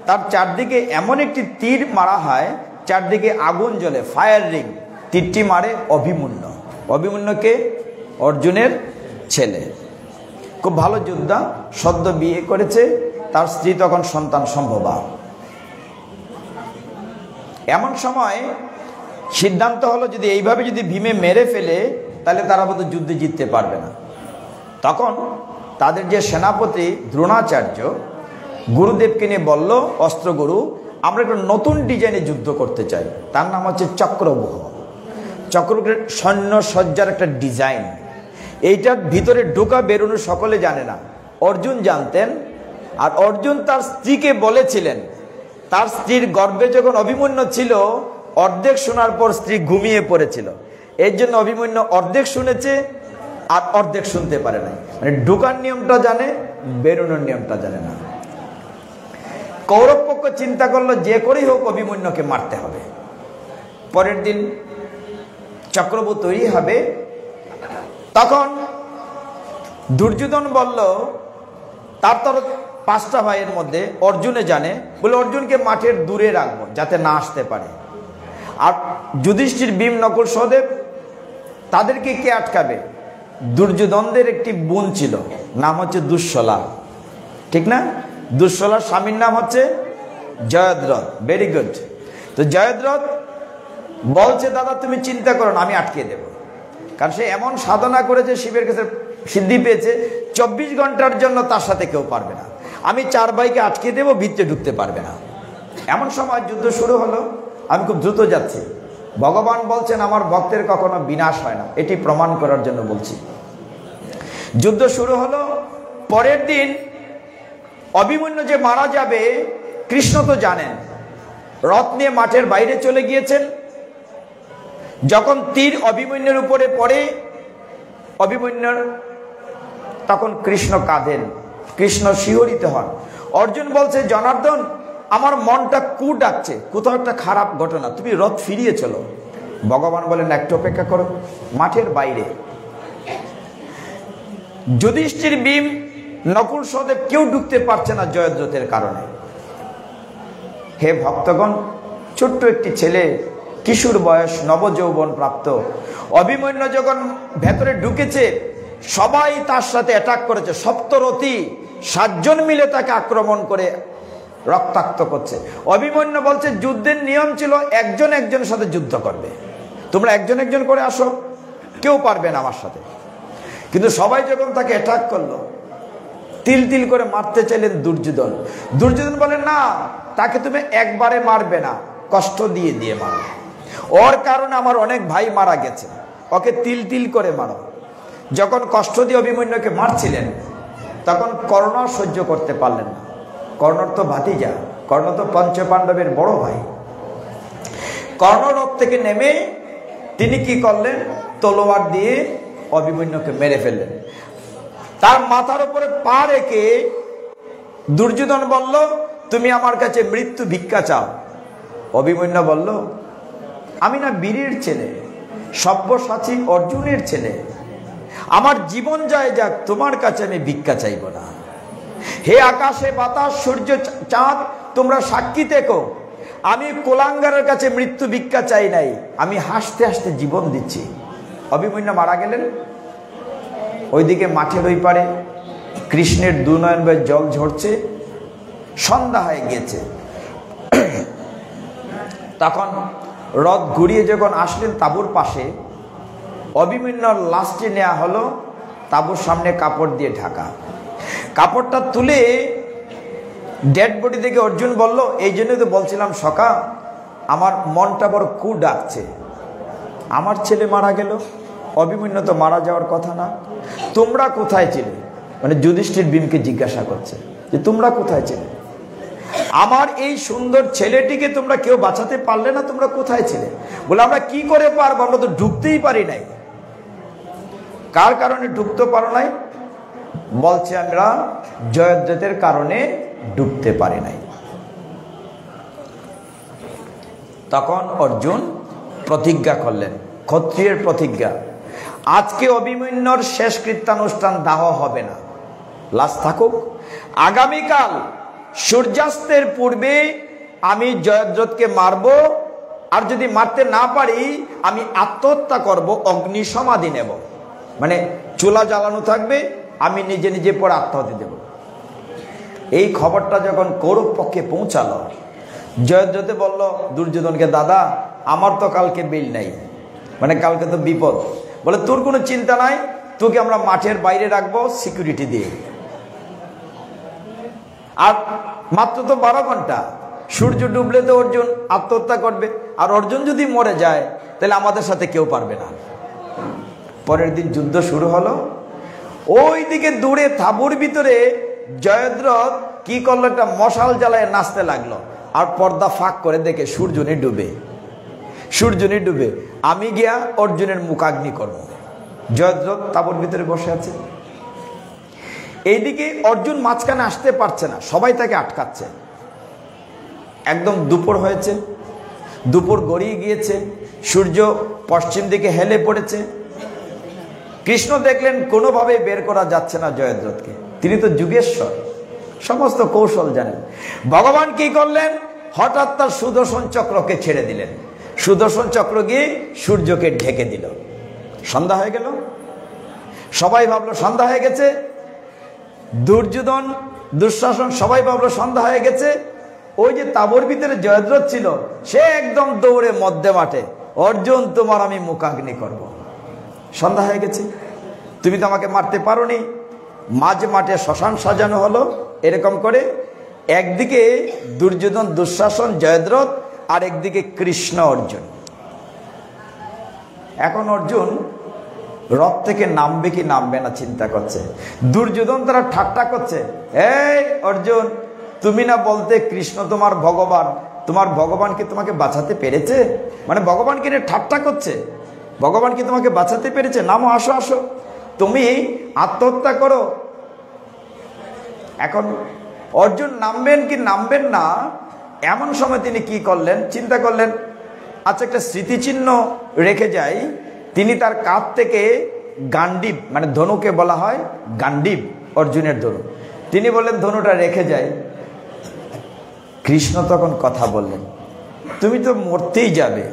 তার চারদিকে এমন একটি তীর মারা হয়, চারদিকে আগুন জ্বলে, ফায়ার রিং। তীরটি মারে অভিমন্যু। অভিমন্যুকে অর্জুনের ছেলে, খুব ভালো যোদ্ধা, সদ্য বিয়ে করেছে, তার স্ত্রী তখন সন্তান সম্ভবা। এমন সময় সিদ্ধান্ত হলো যদি এইভাবে যদি ভীমে মেরে ফেলে তাহলে তারা বোধ যুদ্ধে জিততে পারবে না। তখন তাদের যে সেনাপতি দ্রোণাচার্য গুরুদেবকে নিয়ে বলল, অস্ত্রগুরু, আমরা একটা নতুন ডিজাইনে যুদ্ধ করতে চাই। তার নাম হচ্ছে চক্রব্যূহ। চক্রব্যূহের সৈন্য সজ্জার একটা ডিজাইন, এইটার ভিতরে ঢোকা বেরোনো সকলে জানে না, অর্জুন জানতেন। আর অর্জুন তার স্ত্রীকে বলেছিলেন, তার স্ত্রীর গর্ভে যখন অভিমন্যু ছিল, অর্ধেক শোনার পর স্ত্রী ঘুমিয়ে পড়েছিল। এর জন্য অভিমন্যু অর্ধেক শুনেছে আর অর্ধেক শুনতে পারে নাই, মানে ঢোকার নিয়মটা জানে, বেরোনোর নিয়মটা জানে না। কৌরব পক্ষ চিন্তা করলো যে করেই হোক অভিমন্যুকে মারতে হবে। পরের দিন চক্রব্যূহ তৈরি হবে। তখন দুর্যোধন বলল, তার তরফ 5টা ভাইয়ের মধ্যে অর্জুনে জানে, বলে অর্জুনকে মাঠের দূরে রাখবো যাতে না আসতে পারে। আর যুধিষ্ঠির, ভীম, নকুল, সহদেব, তাদেরকে কে আটকাবে? দুর্যোধনদের একটি বোন ছিল, নাম হচ্ছে দুঃশলা, ঠিক না? দুঃশলার স্বামীর নাম হচ্ছে জয়দ্রথ। Very good. তো জয়দ্রথ বলছে, দাদা তুমি চিন্তা করো না, আমি আটকে দেব। কারণ সে এমন সাধনা করেছে, শিবের কাছে সিদ্ধি পেয়েছে, 24 ঘন্টার জন্য তার সাথে কেউ পারবে না। আমি 4 ভাইকে আটকে দেব, ভিতরে ঢুকতে পারবে না। এমন সময় যুদ্ধ শুরু হলো। আমি খুব দ্রুত যাচ্ছি। ভগবান বলছেন, আমার ভক্তের কখনো বিনাশ হয় না, এটি প্রমাণ করার জন্য বলছি। যুদ্ধ শুরু হলো। পরের দিন অভিমন্যু যে মারা যাবে, কৃষ্ণ তো জানেন, রথ নিয়ে মাঠের বাইরে চলে গিয়েছেন। যখন তীর অভিমন্যুর উপরে পড়ে, অভিমন্যুর তখন কৃষ্ণ কাঁদেন, কৃষ্ণ শিহরিত হন। অর্জুন বলছে, জনার্দন, আমার মনটা কু ডাকছে, কোথাও একটা খারাপ ঘটনা, তুমি রথ ফিরিয়ে চলো। ভগবান বলেন, একটু অপেক্ষা করো। মাঠের বাইরে যুধিষ্ঠির, ভীম, নকুল, সহদেব কেউ ঢুকতে পারছে না জয়দ্রথের কারণে। হে ভক্তগণ, ছোট্ট একটি ছেলে, কিশোর বয়স, নবযৌবন প্রাপ্ত অভিমন্যু যখন ভেতরে ঢুকেছে, সবাই তার সাথে অ্যাটাক করেছে। সপ্তরথী 7 জন মিলে তাকে আক্রমণ করে রক্তাক্ত করছে। অভিমন্যু বলছে, যুদ্ধের নিয়ম ছিল একজন একজনের সাথে যুদ্ধ করবে, তোমরা একজন একজন করে আসো, কেউ পারবে না আমার সাথে। কিন্তু সবাই যখন তাকে অ্যাটাক করলো, তিল তিল করে মারতে চাইলেন দুর্যোধন। দুর্যোধন বলেন, না, তাকে তুমি একবারে মারবে না, কষ্ট দিয়ে দিয়ে মারো। ওর কারণে আমার অনেক ভাই মারা গেছে, ওকে তিল তিল করে মারো। যখন কষ্ট দিয়ে অভিমন্যুকে মারছিলেন, তখন কর্ণ সহ্য করতে পারলেন না। কর্ণর তো ভাতিজা, কর্ণ তো পঞ্চপাণ্ডবের বড় ভাই। কর্ণ রথ থেকে নেমে তিনি কি করলেন? তলোয়ার দিয়ে অভিমন্যুকে মেরে ফেললেন। তার মাথার উপরে পা রেখে দুর্যোধন বলল, তুমি আমার কাছে মৃত্যু ভিক্ষা চাও। অভিমন্যু বলল, আমি না বীরের ছেলে, সব্যসাচী অর্জুনের ছেলে, আমার জীবন যায় যাক, তোমার কাছে আমি ভিক্ষা চাইব না। হে আকাশে বাতাস, সূর্য, চাঁদ, তোমরা সাক্ষী থেকো, আমি কোলাঙ্গারের কাছে মৃত্যু ভিক্ষা চাই নাই, আমি হাসতে হাসতে জীবন দিচ্ছি। অভিমন্যু মারা গেলেন। ওইদিকে মাঠের ওই পারে কৃষ্ণের 2 নয়ন বেয়ে জল ঝরছে, সন্ধ্যা হয়ে গিয়েছে। তখন রথ ঘুরিয়ে যখন আসলেন তাঁবুর পাশে, অভিমন্যুর লাশটি নেওয়া হলো, তাঁবুর সামনে কাপড় দিয়ে ঢাকা। কাপড়টা তুলে ডেড বডি থেকে অর্জুন বলল, এই জন্যই তো বলছিলাম সখা, আমার মনটা বড় কু ডাকছে, আমার ছেলে মারা গেল, অভিমন্যু তো মারা যাওয়ার কথা না, তোমরা কোথায় ছিলে? মানে যুধিষ্ঠির ভীমকে জিজ্ঞাসা করছে যে তোমরা কোথায় ছিলে? আমার এই সুন্দর ছেলেটিকে তোমরা কেউ বাঁচাতে পারলে না, তোমরা কোথায় ছিলে? বলে, আমরা কি করে পারবো, আমরা তো ঢুকতেই পারি নাই। কার কারণে ঢুকতে পারো নাই? বলছে, আমরা জয়দ্রথের কারণে ঢুকতে পারি নাই। তখন অর্জুন প্রতিজ্ঞা করলেন, ক্ষত্রিয়ের প্রতিজ্ঞা, আজকে অভিমন্যুর শেষ কৃত্যানুষ্ঠান দাহ হবে না, লাশ থাকুক। আগামীকাল সূর্যাস্তের পূর্বে আমি জয়দ্রথকে মারব, আর যদি মারতে না পারি আমি আত্মহত্যা করব, অগ্নি সমাধি নেব, মানে চুলা জ্বালানো থাকবে, আমি নিজে নিজে পরে আত্মহত্যা দেব। এই খবরটা যখন কৌরব পক্ষে পৌঁছালো, জয়দ্রথে বলল দুর্যোধনকে, দাদা আমার তো কালকে বিল নাই, মানে কালকে তো বিপদ। বলে তোর কোনো চিন্তা নাই, তোকে আমরা মাঠের বাইরে রাখবো সিকিউরিটি দিয়ে, আর মাত্র তো 12 ঘন্টা, সূর্য ডুবলে তো অর্জুন আত্মহত্যা করবে, আর অর্জুন যদি মরে যায় তাহলে আমাদের সাথে কেউ পারবে না। পরের দিন যুদ্ধ শুরু হলো। ওইদিকে দূরে তাঁবুর ভিতরে জয়দ্রথ কি করলো, একটা মশাল জ্বালায় নাচতে লাগলো, আর পর্দা ফাঁক করে দেখে সূর্যনি ডুবে, সূর্যনি ডুবে। আমি গিয়া অর্জুনের মুখাগ্নি করব। জয়দ্রথ তাঁবুর ভিতরে বসে আছে। এইদিকে অর্জুন মাঝখানে আসতে পারছে না, সবাই তাকে আটকাচ্ছে। একদম দুপুর হয়েছে, দুপুর গড়িয়ে গিয়েছে, সূর্য পশ্চিম দিকে হেলে পড়েছে। কৃষ্ণ দেখলেন কোনোভাবে বের করা যাচ্ছে না জয়দ্রথকে, তিনি তো যুগেশ্বর, সমস্ত কৌশল জানেন। ভগবান কি করলেন, হঠাৎ তার সুদর্শন চক্রকে ছেড়ে দিলেন, সুদর্শন চক্র গিয়ে সূর্যকে ঢেকে দিল। সন্ধ্যা হয়ে গেল, সবাই ভাবলো সন্ধ্যা হয়ে গেছে। দুর্যোধন, দুঃশাসন সবাই ভাবলো সন্ধ্যা হয়ে গেছে। ওই যে তাঁবুর ভিতরে জয়দ্রথ ছিল, সে একদম দৌড়ে মধ্যে মাঠে, অর্জুন তোমার আমি মুখাগ্নি করব। সন্ধ্যা হয়ে গেছে, তুমি তো আমাকে মারতে পারোনি। মাঝ মাঠে শ্মশান সাজানো হলো। এরকম করে একদিকে দুর্যোধন, দুঃশাসন, জয়দ্রথ, আর একদিকে কৃষ্ণ, অর্জুন। এখন অর্জুন রথ থেকে নামবে কি নামবে না চিন্তা করছে। দুর্যোধন তারা ঠাট্টা করছে, এই অর্জুন, তুমি না বলতে কৃষ্ণ তোমার ভগবান, তোমার ভগবান কি তোমাকে বাঁচাতে পেরেছে? মানে ভগবান কি ঠাট্টা করছে, ভগবান কি তোমাকে বাঁচাতে পেরেছে? নামো, আসো আসো, তুমি আত্মহত্যা করো। এখন অর্জুন নামবেন কি নামবেন না, এমন সময় তিনি কি করলেন, চিন্তা করলেন, আচ্ছা একটা স্মৃতিচিহ্ন রেখে যাই। তিনি তার কাঁধ থেকে গান্ডীব, মানে ধনুকে বলা হয় গান্ডীব, অর্জুনের ধনু, তিনি বললেন ধনুটা রেখে যাই। কৃষ্ণ তখন কথা বললেন, তুমি তো মরতেই যাবে,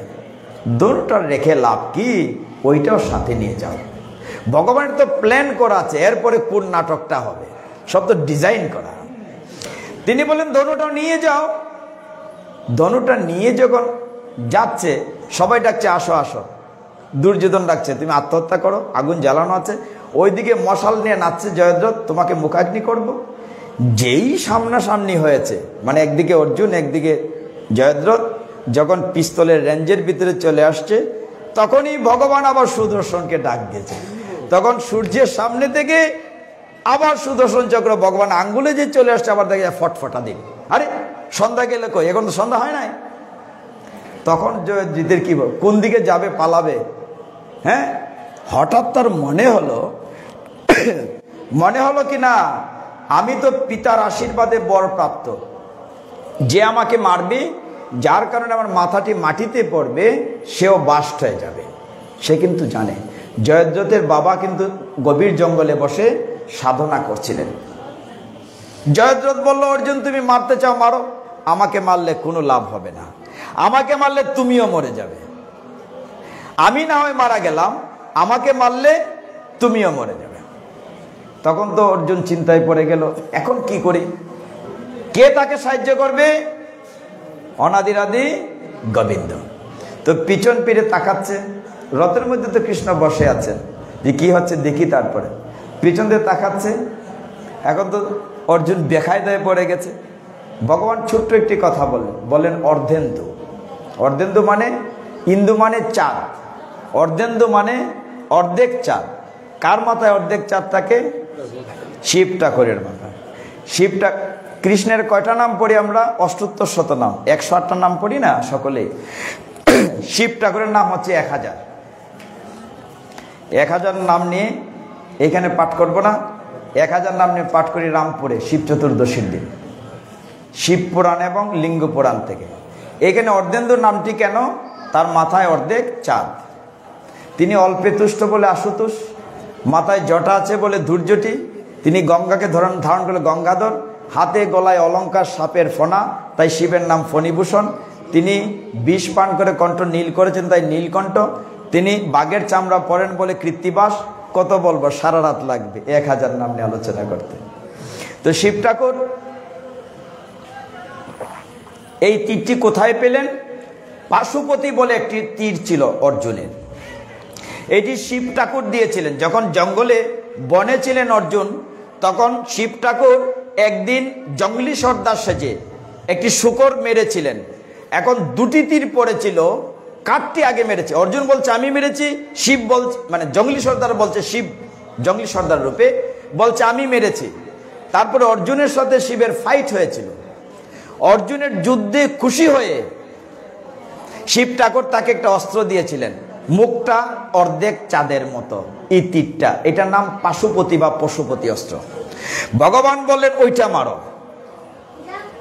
ধনুটা রেখে লাভ কি, ওইটাও সাথে নিয়ে যাও। ভগবানের তো প্ল্যান করা আছে, এরপরে কোন নাটকটা হবে সব তো ডিজাইন করা। তিনি বলেন ধনুটা নিয়ে যাও। ধনুটা নিয়ে যখন যাচ্ছে, সবাই ডাকছে আসো আসো। দুর্যোধন ডাকছে, তুমি আত্মহত্যা করো, আগুন জ্বালানো আছে। ওইদিকে মশাল নিয়ে নাচছে জয়দ্রথ, তোমাকে মুখাগ্নি করব। যেই সামনাসামনি হয়েছে, মানে একদিকে অর্জুন একদিকে জয়দ্রথ, যখন পিস্তলের রেঞ্জের ভিতরে চলে আসছে, তখনই ভগবান আবার সুদর্শনকে ডাক দিয়েছে। তখন সূর্যের সামনে থেকে আবার সুদর্শন চক্র ভগবান আঙ্গুলে যে চলে আসছে, আবার দেখে ফটফটা দিন, আরে সন্ধ্যা গেলে কই, এখন তো সন্ধ্যা হয় নাই। তখন জয়জিতের কি কোন দিকে যাবে, পালাবে। হ্যাঁ, হঠাৎ তার মনে হলো কি না, আমি তো পিতার আশীর্বাদে বর প্রাপ্ত, যে আমাকে মারবে, যার কারণে আমার মাথাটি মাটিতে পড়বে, সেও বাস্ট হয়ে যাবে। সে কিন্তু জানে জয়দ্রথের বাবা কিন্তু গভীর জঙ্গলে বসে সাধনা করছিলেন। জয়দ্রথ বলল, অর্জুন তুমি মারতে চাও মারো, আমাকে মারলে কোনো লাভ হবে না, আমাকে মারলে তুমিও মরে যাবে। আমি না হয় মারা গেলাম, আমাকে মারলে তুমিও মরে যাবে। তখন তো অর্জুন চিন্তায় পড়ে গেল, এখন কি করি, কে তাকে সাহায্য করবে? অনাদিরাদি গোবিন্দ। তো পিছন ফিরে তাকাচ্ছে, রথের মধ্যে তো কৃষ্ণ বসে আছেন, যে কি হচ্ছে দেখি। তারপরে পিছন দিয়ে তাকাচ্ছে, এখন তো অর্জুন বেকায়দায় পড়ে গেছে। ভগবান ছোট্ট একটি কথা বলেন অর্ধেন্দু। অর্ধেন্দু মানে, ইন্দু মানে চাঁদ, অর্ধেন্দু মানে অর্ধেক চাঁদ। কার মাথায় অর্ধেক চাঁদ থাকে? শিব ঠাকুরের মাথায়। শিবটা কৃষ্ণের কয়টা নাম পড়ি আমরা? 78 নাম, 108টা নাম পড়ি না সকলেই। শিব ঠাকুরের নাম হচ্ছে 1000। 1000 নাম নিয়ে এখানে পাঠ করব না, 1000 নাম নিয়ে পাঠ করি রামপুরে শিব চতুর্দশীর দিন, শিব পুরাণ এবং লিঙ্গ পুরাণ থেকে। এখানে অর্ধেন্দুর নামটি কেন? তার মাথায় অর্ধেক চাঁদ। তিনি অল্পে তুষ্ট বলে আশুতোষ, মাথায় জটা আছে বলে ধৈর্যটি, তিনি গঙ্গাকে ধারণ করে গঙ্গাধর, হাতে গলায় অলঙ্কার সাপের ফণা, তাই শিবের নাম ফণিভূষণ, তিনি বিষ পান করে কণ্ঠ নীল করেছেন তাই নীলকণ্ঠ, তিনি বাঘের চামড়া পরেন বলে কৃত্তিবাস। কত বলবো, সারা রাত লাগবে 1000 নাম নিয়ে আলোচনা করতে। তো শিব ঠাকুর এই তীরটি কোথায় পেলেন? পাশুপতি বলে একটি তীর ছিল অর্জুনের, এটি শিব ঠাকুর দিয়েছিলেন। যখন জঙ্গলে বনে ছিলেন অর্জুন, তখন শিব ঠাকুর একদিন জঙ্গলি সর্দার সেজে একটি শূকর মেরেছিলেন। এখন দুটি তীর পড়েছিল, কাঠটি আগে মেরেছে। অর্জুন বলছে আমি মেরেছি, শিব বলছে, মানে জঙ্গলি সর্দার বলছে, শিব জঙ্গলি সর্দার রূপে বলছে আমি মেরেছি। তারপরে অর্জুনের সাথে শিবের ফাইট হয়েছিল। অর্জুনের যুদ্ধে খুশি হয়ে শিব ঠাকুর তাকে একটা অস্ত্র দিয়েছিলেন, মুখটা অর্ধেক চাঁদের মতো, এই তীরটা, এটার নাম পাশুপতি বা পশুপতি অস্ত্র। ভগবান বললেন ওইটা মারো,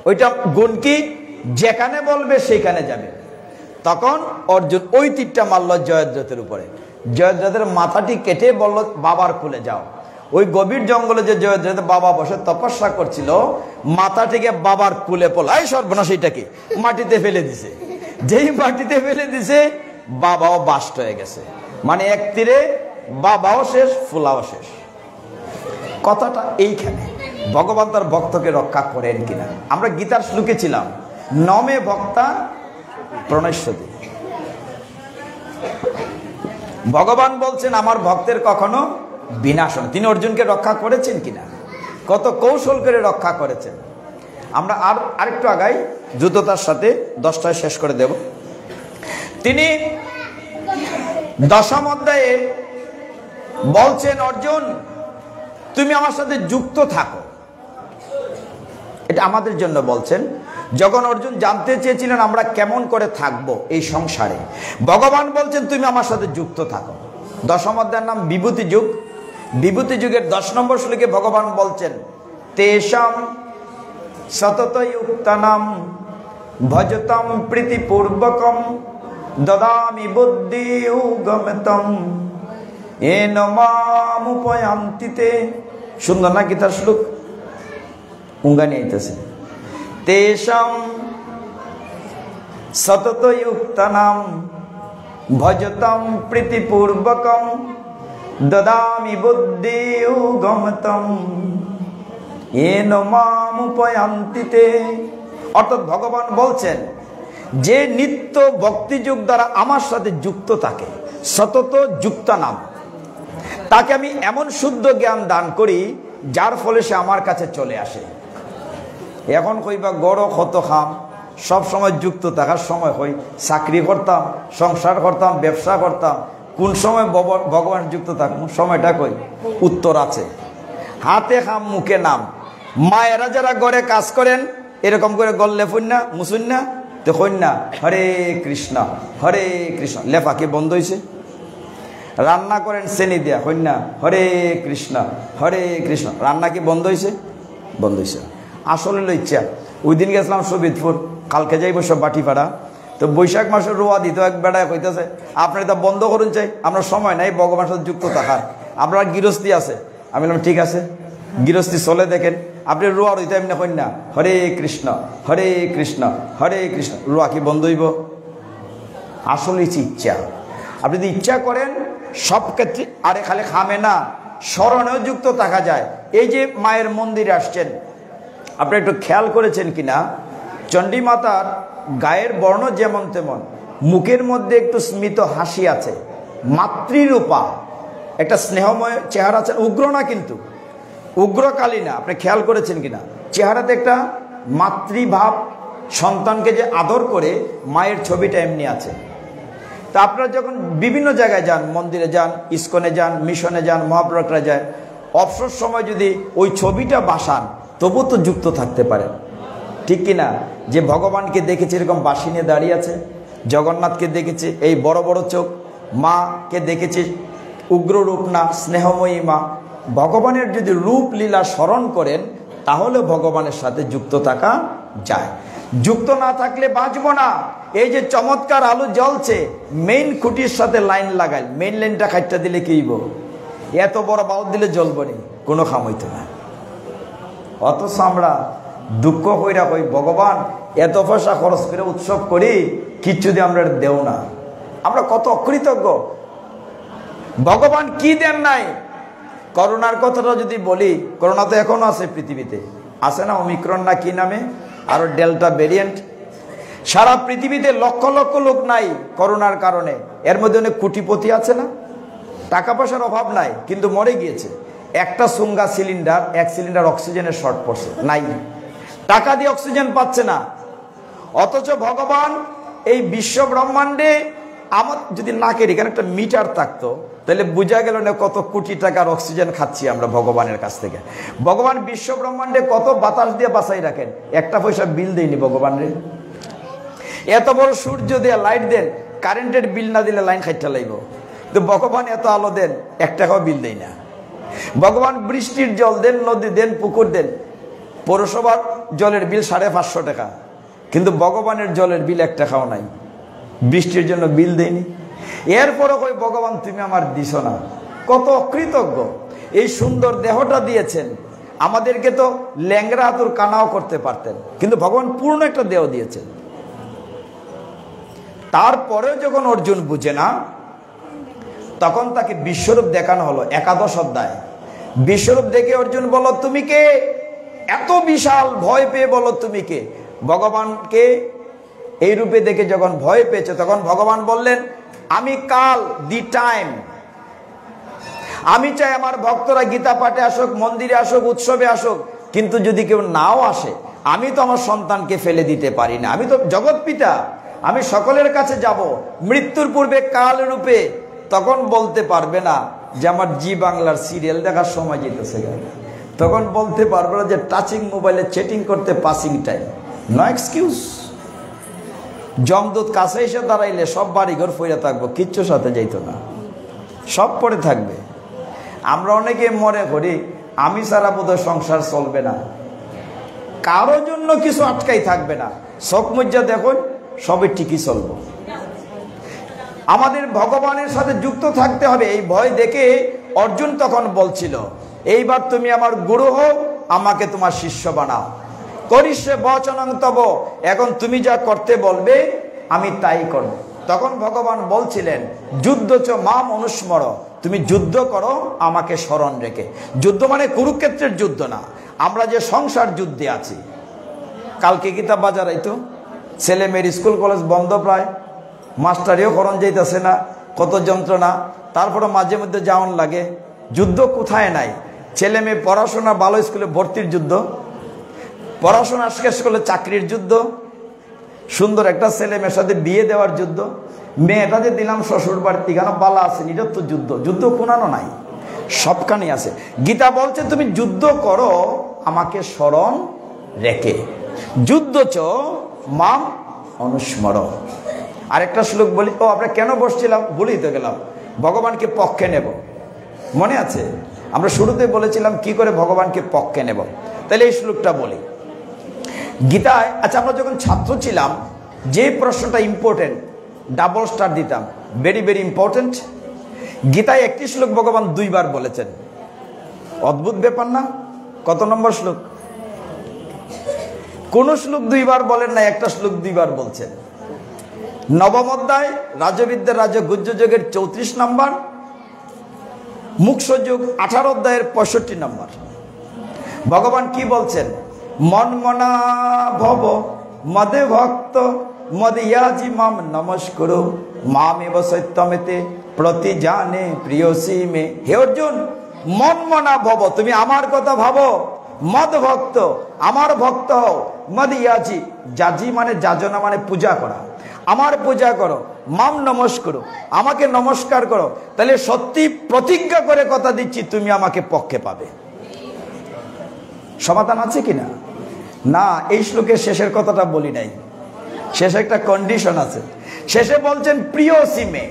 ওইটা গুণ কি, যেখানে বলবে সেখানে যাবে। তখন অর্জুন ওই তীরটা মারল জয়দ্রথের উপরে। জয়দ্রথের মাথাটি কেটে বলল বাবার কুলে যাও। ওই গভীর জঙ্গলে যে জয়দ্রথের বাবা বসে তপস্যা করছিল, মাথাটিকে বাবার কুলে পলাই সর্বনাশ, এটাকে মাটিতে ফেলে দিছে। যেই মাটিতে ফেলে দিছে, বাবাও বাস্ট হয়ে গেছে। মানে এক তীরে বাবাও শেষ, ফুলাও শেষ। কথাটা এইখানে, ভগবান তার ভক্তকে রক্ষা করেন কিনা। আমরা গীতার শ্লোকে ছিলাম, নমে ভক্তা প্রণশ্যতি। ভগবান বলছেন আমার ভক্তের কখনো বিনাশ হয়। তিনি অর্জুনকে রক্ষা করেছেন কিনা, কত কৌশল করে রক্ষা করেছেন। আমরা আরেকটু আগাই, দ্রুততার সাথে 10টায় শেষ করে দেব। তিনি 10ম অধ্যায়ে বলছেন অর্জুন তুমি আমার সাথে যুক্ত থাকো। এটা আমাদের জন্য বলছেন। যখন অর্জুন জানতে চেয়েছিলেন আমরা কেমন করে থাকবো এই সংসারে, ভগবান বলছেন তুমি আমার সাথে যুক্ত থাকো। 10ম অধ্যায়ের নাম বিভূতি যুগ। বিভূতি যুগের 10 নম্বর শ্লোকে ভগবান বলছেন তেষাম সততযুক্তানাম ভজতাম প্রীতিপূর্বকম দদামি বুদ্ধিয়োগমতম येन मामुपयान्ति ते। সুন্দর না গীতার শ্লোক? উঙ্গানি আইতেছে তেষাম সততযুক্তানাম ভজতাম প্রীতিপূর্বকম দদামি বুদ্ধিয়োগমতম येन मामुपयान्ति ते। অর্থাৎ ভগবান বলছেন যে নিত্য ভক্তিযোগ দ্বারা আমার সাথে যুক্ত থাকে, সতত যুক্তানাম, তাকে আমি এমন শুদ্ধ জ্ঞান দান করি যার ফলে সে আমার কাছে চলে আসে। এখন কইবা গড় ক্ষত খাম, সব সময় যুক্ত থাকার সময় হই, চাকরি করতাম, সংসার করতাম, ব্যবসা করতাম, কোন সময় ভগবান যুক্ত থাকবো? সময়টা কই? উত্তর আছে, হাতে খাম মুখে নাম। মায়েরা যারা ঘরে কাজ করেন এরকম করে গল্লে ফুন্না মুসুন্না তো কন্যা হরে কৃষ্ণ হরে কৃষ্ণ, লেফা কি বন্ধ হয়েছে? রান্না করেন শ্রেণী দেয়া কন্যা হরে কৃষ্ণ হরে কৃষ্ণ, রান্না কি বন্ধ হয়েছে? বন্ধ হয়েছে। আসলে ইচ্ছা, ওই দিন গেছিলাম সবিদপুর, কালকে যাইব সব বাটিপাড়া। তো বৈশাখ মাসের রোয়া দিত, এক বেড়ায় কইতেছে আপনি এটা বন্ধ করুন চাই, আমরা সময় নাই ভগবানের সাথে যুক্ত থাকার, আপনার গৃহস্থী আছে। আমি বললাম ঠিক আছে, গৃহস্থী চলে দেখেন, আপনি রোয়া রইতে এমনি কন্যা হরে কৃষ্ণ হরে কৃষ্ণ হরে কৃষ্ণ, রোয়া কি বন্ধ হইব? আসলে ইচ্ছা, আপনি যদি ইচ্ছা করেন সব ক্ষেত্রে, আরে খালি খামে না, স্মরণেও যুক্ত থাকা যায়। এই যে মায়ের মন্দিরে আসছেন, আপনি একটু খেয়াল করেছেন কিনা, চণ্ডী মাতার গায়ের বর্ণ যেমন তেমন, মুখের মধ্যে একটু স্মিত হাসি আছে, মাতৃরূপা একটা স্নেহময় চেহারা আছে, উগ্র না কিন্তু, উগ্রকালী না। আপনি খেয়াল করেছেন কিনা, চেহারাতে একটা মাতৃভাব, সন্তানকে যে আদর করে মায়ের ছবিটা এমনি আছে। তা আপনারা যখন বিভিন্ন জায়গায় যান, মন্দিরে যান, ইস্কনে যান, মিশনে যান, মহাপ্রজ্ঞা যায়, অবসর সময় যদি ওই ছবিটা বাসান তবু তো যুক্ত থাকতে পারেন, ঠিক কিনা? যে ভগবানকে দেখেছে এরকম বাসি নিয়ে দাঁড়িয়ে আছে, জগন্নাথকে দেখেছে এই বড় বড় চোখ, মাকে দেখেছে উগ্র রূপ না, স্নেহময়ী মা। ভগবানের যদি রূপ লীলা স্মরণ করেন তাহলে ভগবানের সাথে যুক্ত থাকা যায়। যুক্ত না থাকলে বাঁচবো না। এই যে চমৎকার আলো জ্বলছে, মেইন খুঁটির সাথে লাইন লাগাই, মেইন লাইনটা কাটটা দিলে কি হইব? এত বড় বাল্ব দিলে জ্বলবো নি, কোনো কাম হইতো না। অথচ আমরা দুঃখ কইরা কই ভগবান এত পয়সা খরচ করে উৎসব করি, কিচ্ছু দিয়ে আমরা দেও না। আমরা কত অকৃতজ্ঞ। ভগবান কি দেন নাই? করোনার কথাটা যদি বলি, করোনা তো এখনো আছে পৃথিবীতে, আছে না? ওমিক্রন না কি নামে, আরো ডেল্টা ভেরিয়েন্ট। সারা পৃথিবীতে লক্ষ লক্ষ লোক নাই করোনার কারণে, এর মধ্যে অনেক কোটিপতি আছে না, টাকা পয়সার অভাব নাই, কিন্তু মরে গিয়েছে। একটা সুঙ্গা সিলিন্ডার, 1 সিলিন্ডার অক্সিজেনের শর্ট পড়ছে, নাই, টাকা দিয়ে অক্সিজেন পাচ্ছে না। অথচ ভগবান এই বিশ্ব ব্রহ্মাণ্ডে আমার যদি নাকের এখানে একটা মিটার থাকতো, তাহলে বোঝা গেল না কত কোটি টাকার অক্সিজেন খাচ্ছি আমরা ভগবানের কাছ থেকে। ভগবান বিশ্ব ব্রহ্মাণ্ডে কত বাতাস দিয়ে বাঁচাই রাখেন, একটা পয়সা বিল দেয়নি ভগবান রে। এত বড় সূর্য দিয়ে লাইট দেন, কারেন্টের বিল না দিলে লাইন খাইতে লাগবে, তো ভগবান এত আলো দেন, 1 টাকাও বিল দেয় না। ভগবান বৃষ্টির জল দেন, নদী দেন, পুকুর দেন, পৌরসভার জলের বিল 550 টাকা, কিন্তু ভগবানের জলের বিল 1 টাকাও নাই, বৃষ্টির জন্য বিল দেয়নি। এরপরও কই ভগবান তুমি আমার দিছ না। কত অকৃতজ্ঞ। এই সুন্দর দেহটা দিয়েছেন, আমাদেরকে তো ল্যাংরা হাতুর কানাও করতে পারতেন, কিন্তু ভগবান পূর্ণ একটা দেহ দিয়েছেন। তারপরেও যখন অর্জুন বুঝে না, তখন তাকে বিশ্বরূপ দেখানো হলো। 11 অধ্যায় বিশ্বরূপ দেখে অর্জুন বলো তুমি কে? এত বিশাল, ভয় পেয়ে বলো তুমি কে? ভগবানকে এই রূপে দেখে যখন ভয় পেয়েছে, তখন ভগবান বললেন আমি কাল, দি টাইম। আমি চাই আমার ভক্তরা গীতা পাঠে আসুক, মন্দিরে আসুক, উৎসবে আসুক, কিন্তু যদি কেউ নাও আসে, আমি তো আমার সন্তানকে ফেলে দিতে পারি না, আমি তো জগৎ পিতা, আমি সকলের কাছে যাব মৃত্যুর পূর্বে কাল রূপে। তখন বলতে পারবে না যে আমার জি বাংলার সিরিয়াল দেখার সময় যেতেছে, তখন বলতে পারবে না যে টাচিং মোবাইলে চ্যাটিং করতে পাসিং টাইম, নো এক্সকিউজ। যমদূত কাছে এসে দাঁড়াইলে সব বাড়িঘর ফিরে থাকবো, কিচ্ছু সাথে যাইতো না, সব পরে থাকবে। আমরা অনেকে মনে করি আমি ছাড়া বোধহয় সংসার চলবে না, কারো জন্য কিছু আটকাই থাকবে না, শোক মজ্জা দেখুন সবই ঠিকই চলবো। আমাদের ভগবানের সাথে যুক্ত থাকতে হবে। এই ভয় দেখে অর্জুন তখন বলছিল এইবার তুমি আমার গুরু হও, আমাকে তোমার শিষ্য বানাও। করিষ্যে বচনং তব, এখন তুমি যা করতে বলবে আমি তাই করব। তখন ভগবান বলছিলেন যুদ্ধ চ মাম অনুস্মর, তুমি যুদ্ধ করো আমাকে স্মরণ রেখে। যুদ্ধ মানে কুরুক্ষেত্রের যুদ্ধ না, আমরা যে সংসার যুদ্ধে আছি। কালকে গীতা বাজার আইতো, ছেলে মেয়ের স্কুল কলেজ বন্ধ, প্রায় মাস্টারিও করণ যাইতেছে না, কত যন্ত্রণা। তারপরে মাঝে মধ্যে যাওয়ান লাগে। যুদ্ধ কোথায় নাই? ছেলে মেয়ে পড়াশোনা, ভালো স্কুলে ভর্তির যুদ্ধ, পড়াশোনা শেষ করলে চাকরির যুদ্ধ, সুন্দর একটা ছেলে মেয়ের সাথে বিয়ে দেওয়ার যুদ্ধ, মেয়েটা যে দিলাম শ্বশুর বাড়িতে কেন বালা আছে, নিজের তো যুদ্ধ। যুদ্ধ কোনানো নাই, সবখানে আছে। গীতা বলছে তুমি যুদ্ধ করো আমাকে স্মরণ রেখে। যুদ্ধ চ মাম অনুস্মর। আরেকটা শ্লোক বলি, ও আমরা কেন বসছিলাম বলেই তো গেলাম, ভগবানকে পক্ষে নেব, মনে আছে? আমরা শুরুতে বলেছিলাম কি করে ভগবানকে পক্ষে নেব। তাহলে এই শ্লোকটা বলি গীতায়। আচ্ছা, আমরা যখন ছাত্র ছিলাম যে প্রশ্নটা ইম্পর্টেন্ট, ডাবল স্টার দিতাম, ভেরি ভেরি ইম্পর্টেন্ট। গীতায় একটি শ্লোক ভগবান 2 বার বলেছেন, অদ্ভুত ব্যাপার না? কত নম্বর শ্লোক? কোন শ্লোক 2 বার বলেন না, একটা শ্লোক 2 বার বলছেন। 9ম অধ্যায় রাজবিদ্যার রাজ্য গুহ্য যোগের 34 নম্বর, মুখ্য যোগ 18 অধ্যায়ের 65 নম্বর। ভগবান কি বলছেন? মন মনা ভব মদে ভক্ত মদিয়াজি মাম নমস্কুরু মামেব সত্যমেতে প্রতি জানে প্রিয়সী মে। হে অর্জুন, মন মনা ভব, তুমি আমার কথা ভাবো, মদ ভক্ত, আমার ভক্ত হও, মদিয়াজি, জাজি মানে যাজনা মানে পূজা করা, আমার পূজা করো, মাম নমস্কুরু, আমাকে নমস্কার করো। তাহলে সত্যি প্রতিজ্ঞা করে কথা দিচ্ছি তুমি আমাকে পক্ষে পাবে। সমাধান আছে কিনা? না, এই শ্লোকের শেষের কথাটা বলি নাই, শেষে একটা কন্ডিশন আছে। শেষে বলছেন প্রিয় সিমে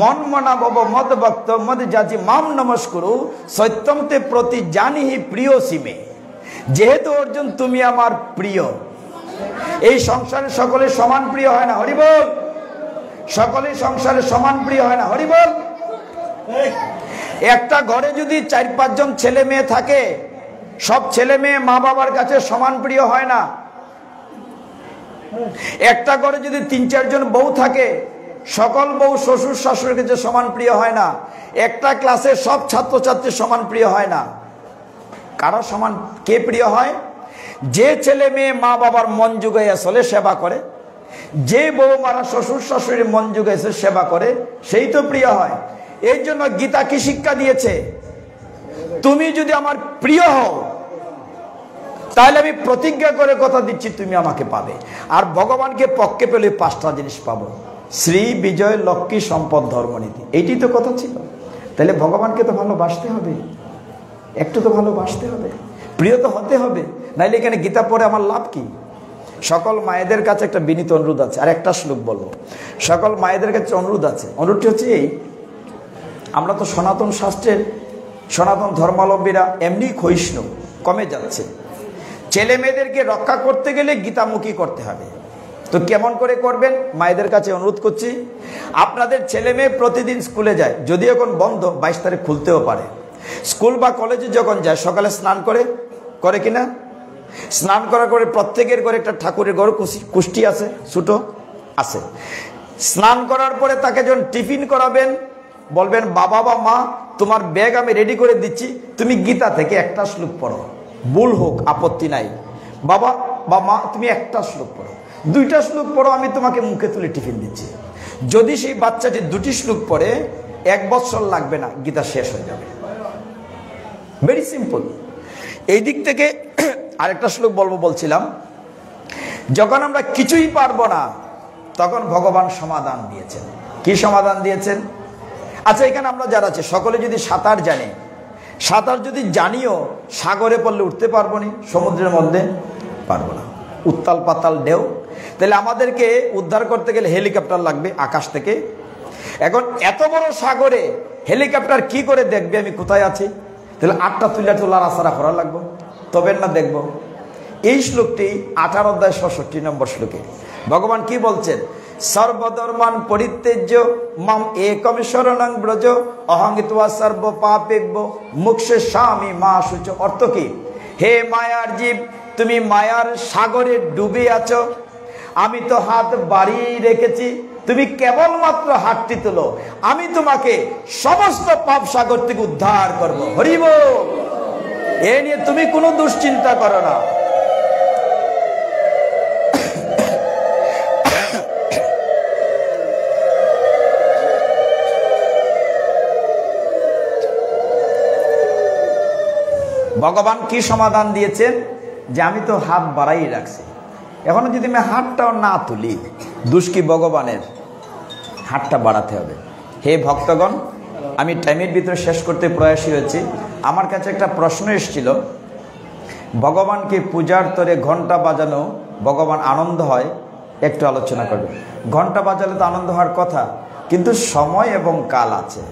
মন মনা ভব মদ ভক্ত মদ যাচি মাম নমস্কুরু সত্যমতে প্রতি জানিহি প্রিয় সিমে। যেহেতু অর্জুন তুমি আমার প্রিয়, এই সংসারে সকলে সমান প্রিয় হয় না, হরি বল। সকলে সংসারে সমান প্রিয় হয় না, হরি বল। একটা ঘরে যদি 4-5 জন ছেলে মেয়ে থাকে, সব ছেলে মেয়ে মা বাবার কাছে সমান প্রিয় হয় না। একটা ঘরে যদি 3-4 জন বউ থাকে, সকল বউ শ্বশুর শাশুড়ির কাছে সমান প্রিয় হয় না। একটা ক্লাসে সব ছাত্রছাত্রী সমান প্রিয় হয় না। কারা সমান, কে প্রিয় হয়? যে ছেলে মেয়ে মা বাবার মন জুগাইয়া চলে, সেবা করে, যে বউ মারা শ্বশুর শাশুড়ির মন জুগাইছে সেবা করে, সেই তো প্রিয় হয়। এই জন্য গীতা কি শিক্ষা দিয়েছে? তুমি যদি আমার প্রিয় হও, তাহলে আমি প্রতিজ্ঞা করে কথা দিচ্ছি তুমি আমাকে পাবে। আর ভগবানকে পক্ষে পেলে 5টা জিনিস পাবো: শ্রী, বিজয়, লক্ষ্মী, সম্পদ, ধর্মনীতি। এইটি তো কথা ছিল। তাহলে ভগবানকে তো ভালোবাসতে হবে, একটু তো ভালোবাসতে হবে, প্রিয় তো হতে হবে, নাইলে এখানে গীতা পড়ে আমার লাভ কি? সকল মায়েদের কাছে একটা বিনীত অনুরোধ আছে, আর একটা শ্লোক বলবো। সকল মায়েদের কাছে অনুরোধ আছে। অনুরোধটি হচ্ছে এই, আমরা তো সনাতন শাস্ত্রের, সনাতন ধর্মাবলম্বীরা এমনি ক্ষয়িষ্ণু, কমে যাচ্ছে। ছেলে মেয়েদেরকে রক্ষা করতে গেলে গীতামুখী করতে হবে। তো কেমন করে করবেন? মায়েদের কাছে অনুরোধ করছি, আপনাদের ছেলে মেয়ে প্রতিদিন স্কুলে যায়, যদি এখন বন্ধ, 22 তারিখ খুলতেও পারে। স্কুল বা কলেজে যখন যায়, সকালে স্নান করে কিনা? স্নান করার পরে প্রত্যেকের ঘরে একটা ঠাকুরের ঘর কুষ্টি আছে, ছোট আছে। স্নান করার পরে তাকে যখন টিফিন করাবেন, বলবেন বাবা বা মা, তোমার ব্যাগ আমি রেডি করে দিচ্ছি, তুমি গীতা থেকে একটা শ্লোক পড়ো, ভুল হোক আপত্তি নাই। বাবা বা মা, তুমি একটা শ্লোক পড়ো, 2টা শ্লোক পড়ো, আমি তোমাকে মুখে তুলে টিফিন দিচ্ছি। যদি সেই বাচ্চাটি 2টি শ্লোক পড়ে, 1 বছর লাগবে না, গীতা শেষ হয়ে যাবে। Very simple. এই দিক থেকে আরেকটা শ্লোক বলছিলাম, যখন আমরা কিছুই পারবো না, তখন ভগবান সমাধান দিয়েছেন। কি সমাধান দিয়েছেন? আচ্ছা, এখানে আমরা যারা আছে সকলে যদি সাঁতার জানি, সাঁতার যদি জানিও, সাগরে পড়লে উঠতে পারবো না, সমুদ্রের মধ্যে পারবো না, উত্তাল পাতাল ঢেউ। তাহলে আমাদেরকে উদ্ধার করতে গেলে হেলিকপ্টার লাগবে আকাশ থেকে। এখন এত বড় সাগরে হেলিকপ্টার কি করে দেখবে আমি কোথায় আছি? তাহলে 8টা তুলা লাড়াছাড়া করা লাগবে, তবে না দেখবো। এই শ্লোকটি 18 অধ্যায় 66 নম্বর শ্লোকে ভগবান কি বলছেন? সর্বধর্মান পরিত্যজ্য মাম একম শরণং ব্রজ অহং ত্বা সর্ব পাপেভ্যো মোক্ষয়িষ্যামি মা শুচ। অর্থ কি? হে মায়ার জীব, তুমি মায়ার সাগরে ডুবে আছো, আমি তো হাত বাড়িয়ে রেখেছি, তুমি কেবলমাত্র হাতটি তোলো, আমি তোমাকে সমস্ত পাপ সাগর থেকে উদ্ধার করবো। হরি বল। এ নিয়ে তুমি কোনো দুশ্চিন্তা করো না। ভগবান কি সমাধান দিয়েছেন? যে আমি তো হাত বাড়াই রাখছি, এখনো যদি আমি হাতটাও না তুলি, দোষ কি ভগবানের? হাতটা বাড়াতে হবে। হে ভক্তগণ, আমি টাইমের ভিতরে শেষ করতে প্রয়াসী হয়েছি। আমার কাছে একটা প্রশ্ন এসেছিল, ভগবানকে পূজার তরে ঘন্টা বাজানো ভগবান আনন্দ হয়, একটু আলোচনা করবে। ঘন্টা বাজালে তো আনন্দ হওয়ার কথা, কিন্তু সময় এবং কাল আছে।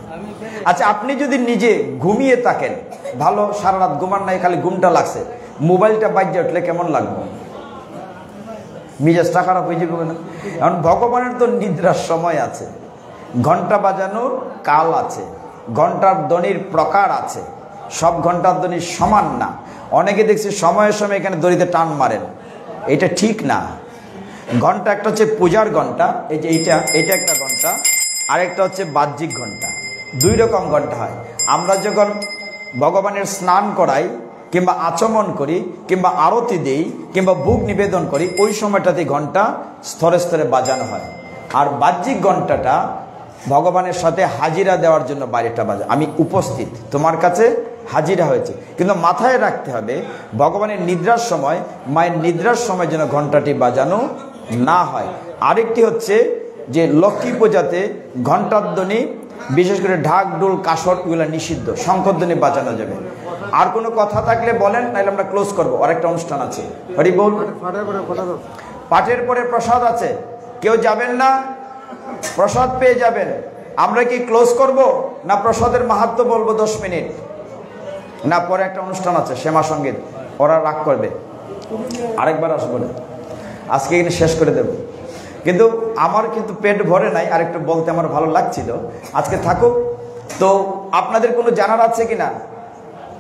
আচ্ছা, আপনি যদি নিজে ঘুমিয়ে থাকেন, ভালো সারা রাত ঘুমান নাই, খালি ঘুমটা লাগছে, মোবাইলটা বাজে উঠলে কেমন লাগবে? মেজাজটা খারাপ হয়ে যাবে না? এখন ভগবানের তো নিদ্রার সময় আছে, ঘন্টা বাজানোর কাল আছে, ঘন্টার ধ্বনির প্রকার আছে। সব ঘন্টার ধ্বনি সমান না। অনেকে দেখছি সময়ের সময় এখানে দড়িতে টান মারেন, এটা ঠিক না। ঘন্টা একটা হচ্ছে পূজার ঘন্টা, এই যে এটা একটা ঘন্টা, আরেকটা হচ্ছে বাহ্যিক ঘন্টা। 2 রকম ঘন্টা হয়। আমরা যখন ভগবানের স্নান করাই, কিংবা আচমন করি, কিংবা আরতি দেই, কিংবা ভোগ নিবেদন করি, ওই সময়টাতে ঘন্টা স্তরে স্তরে বাজানো হয়। আর বাহ্যিক ঘন্টাটা ভগবানের সাথে হাজিরা দেওয়ার জন্য বাইরেটা বাজে, আমি উপস্থিত, তোমার কাছে হাজিরা হয়েছে। কিন্তু মাথায় রাখতে হবে, ভগবানের নিদ্রার সময়, মায়ের নিদ্রার সময় যেন ঘন্টাটি বাজানো না হয়। আরেকটি হচ্ছে যে লক্ষ্মী পূজাতে ঘন্টার ধ্বনি, বিশেষ করে ঢাক ঢোল কাসর, এগুলো নিষিদ্ধ, শঙ্খধ্বনি বাজানো যাবে। আর কোনো কথা থাকলে বলেন, নাহলে আমরা ক্লোজ করবো। আরেকটা অনুষ্ঠান আছে, হরি বল। পাঠের পরে প্রসাদ আছে, কেউ যাবেন না, প্রসাদ পেয়ে যাবেন। আমরা কি ক্লোজ করব না প্রসাদের মাহাত্ম্য বলবো 10 মিনিট? না, পরে একটা অনুষ্ঠান আছে শ্যামা সঙ্গীত, ওরা রাগ করবে, আরেকবার আসবো না। আজকে এখানে শেষ করে দেব। কিন্তু আমার কিন্তু পেট ভরে নাই, আর একটু বলতে আমার ভালো লাগছিল। আজকে থাকুক। তো আপনাদের কোনো জানার আছে কিনা,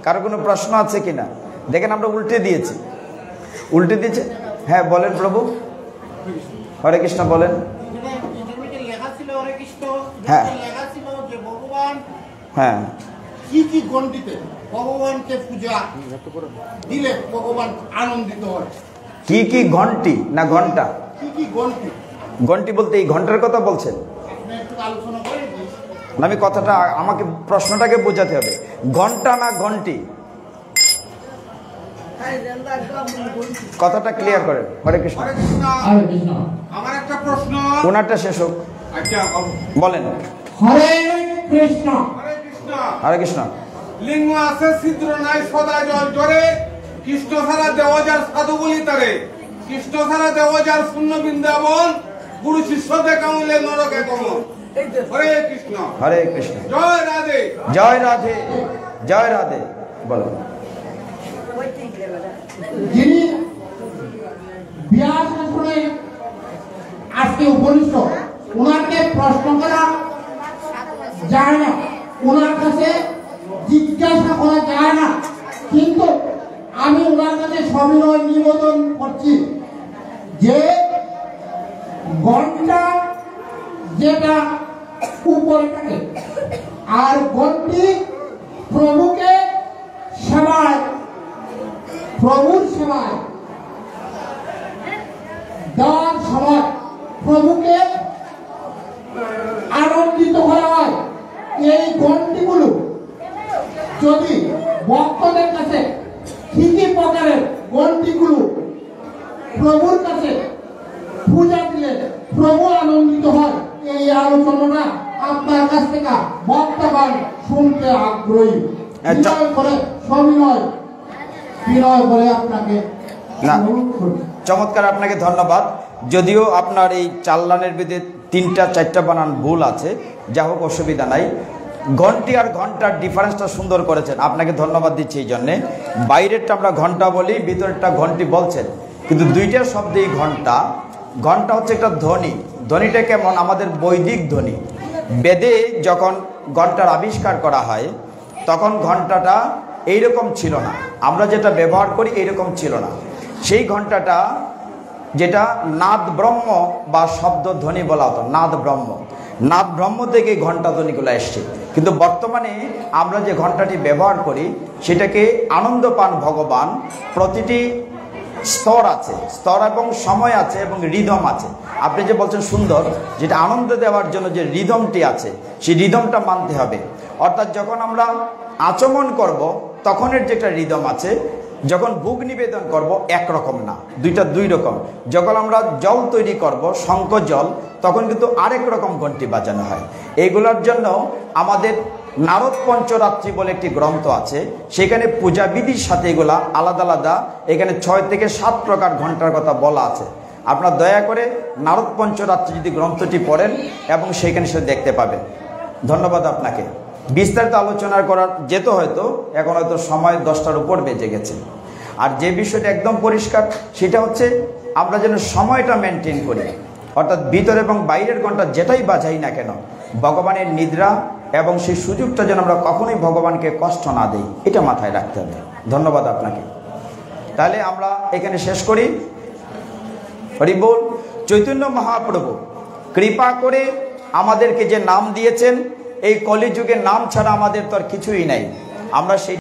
কারো কোনো প্রশ্ন আছে কিনা? দেখেন আমরা উল্টে দিয়েছি, উল্টে দিয়েছে। হ্যাঁ বলেন প্রভু। হরে কৃষ্ণ বলেন। হ্যাঁ হ্যাঁ, কি কি গণ্ডিতে ভগবানকে পূজা দিলে ভগবান আনন্দিত হয়? কি কি ঘন্টি না ঘন্টা? কি কি গণ্টি? ঘন্টি বলতে এই ঘন্টার কথা বলছেন? আপনি একটু আলোচনা করেন। আমি কথাটা, আমাকে প্রশ্নটাকে বোঝাতে হবে। ঘন্টা না ঘন্টি, কথাটা ক্লিয়ার করেন। হরে কৃষ্ণ। আমার একটা প্রশ্ন, ওনারটা শেষ হোক। আচ্ছা বলেন। হরে কৃষ্ণ। হরে কৃষ্ণ। লিঙ্গ আছে ছিদ্র নাই সদা জল জরে, কৃষ্ণ ছাড়া দেওয়াজার সাধু বলি তারে, কৃষ্ণ ছাড়া দেওয়াজার শূন্য বৃন্দাবন, গুরু শিষ্য দেখাউলে নরকে কমল। হরে কৃষ্ণ। হরে কৃষ্ণ। জয় রাধে। জয় রাধে। জয় রাধে। বলো। যিনি বিহার শাসনে আজকে উপনিষ্ঠ, ওনাকে প্রশ্ন করা যায় না, ওনার কাছে জিজ্ঞাসা করা যায় না, কিন্তু আমি ওনার কাছে সবিনয় নিবেদন করছি যে ঘন্টা যেটা উপরে থাকে আর ঘন্টি প্রভুকে সেবায়, প্রভুর সেবায় দেওয়ার সময় প্রভুকে আনন্দিত করা হয়। এই ঘণ্টিগুলো যদি ভক্তদের কাছে কি কি প্রকারের ঘণ্টিগুলো প্রভুর কাছে পূজা দিলে প্রভু আনন্দিত হয়, এই আলোচনাটা আপনার কাছ থেকে বক্তব্য শুনতে আগ্রহী। বিনয় করে সবিনয় বিনয় করে আপনাকে না, চমৎকার, আপনাকে ধন্যবাদ। যদিও আপনার এই চাল্লানের ভিতরে 3-4টা বানান ভুল আছে, যা হোক অসুবিধা নাই। ঘন্টি আর ঘন্টার ডিফারেন্সটা সুন্দর করেছেন, আপনাকে ধন্যবাদ দিচ্ছি এই জন্যে। বাইরেরটা আমরা ঘন্টা বলি, ভিতরেরটা ঘন্টি বলছেন, কিন্তু দুইটা শব্দেই ঘন্টা। ঘন্টা হচ্ছে একটা ধ্বনি। ধ্বনিটা কেমন? আমাদের বৈদিক ধ্বনি। বেদে যখন ঘন্টার আবিষ্কার করা হয় তখন ঘন্টাটা এইরকম ছিল না, আমরা যেটা ব্যবহার করি এইরকম ছিল না। সেই ঘন্টাটা যেটা নাদ ব্রহ্ম বা শব্দ ধ্বনি বলা হতো, নাদ ব্রহ্ম, নাদ ব্রহ্ম থেকে ঘন্টা ধ্বনিগুলো এসছে। কিন্তু বর্তমানে আমরা যে ঘন্টাটি ব্যবহার করি সেটাকে আনন্দ পান ভগবান। প্রতিটি স্তর আছে, স্তর এবং সময় আছে এবং রিদম আছে। আপনি যে বলছেন সুন্দর, যেটা আনন্দ দেওয়ার জন্য যে রিদমটি আছে সেই রিদমটা মানতে হবে। অর্থাৎ যখন আমরা আচমন করব তখনের যে একটা রিদম আছে, যখন ভোগ নিবেদন করব একরকম না, দুইটা দুই রকম। যখন আমরা জল তৈরি করব, শঙ্খ জল, তখন কিন্তু আরেক রকম ঘন্টি বাজানো হয়। এইগুলোর জন্য আমাদের নারদ পঞ্চরাত্রি বলে একটি গ্রন্থ আছে, সেখানে পূজাবিধির সাথে এগুলা আলাদা আলাদা, এখানে 6 থেকে 7 প্রকার ঘন্টার কথা বলা আছে। আপনার দয়া করে নারদ পঞ্চরাত্রি যদি গ্রন্থটি পড়েন এবং সেইখানে সেটা দেখতে পাবেন। ধন্যবাদ আপনাকে। বিস্তারিত আলোচনা করার যেত, হয়তো এখন হয়তো সময় 10টার উপর বেজে গেছে। আর যে বিষয়টা একদম পরিষ্কার সেটা হচ্ছে আমরা যেন সময়টা মেনটেন করি, অর্থাৎ ভিতর এবং বাইরের ঘন্টা যেটাই বাজাই না কেন, ভগবানের নিদ্রা এবং সেই সুযোগটা যেন আমরা কখনোই ভগবানকে কষ্ট না দিই, এটা মাথায় রাখতে হবে। ধন্যবাদ আপনাকে। তাহলে আমরা এখানে শেষ করি। হরি বল। চৈতন্য মহাপ্রভু কৃপা করে আমাদেরকে যে নাম দিয়েছেন, এই কলিযুগে নাম ছাড়া আমাদের তো আর কিছুই নাই। আমরা সেই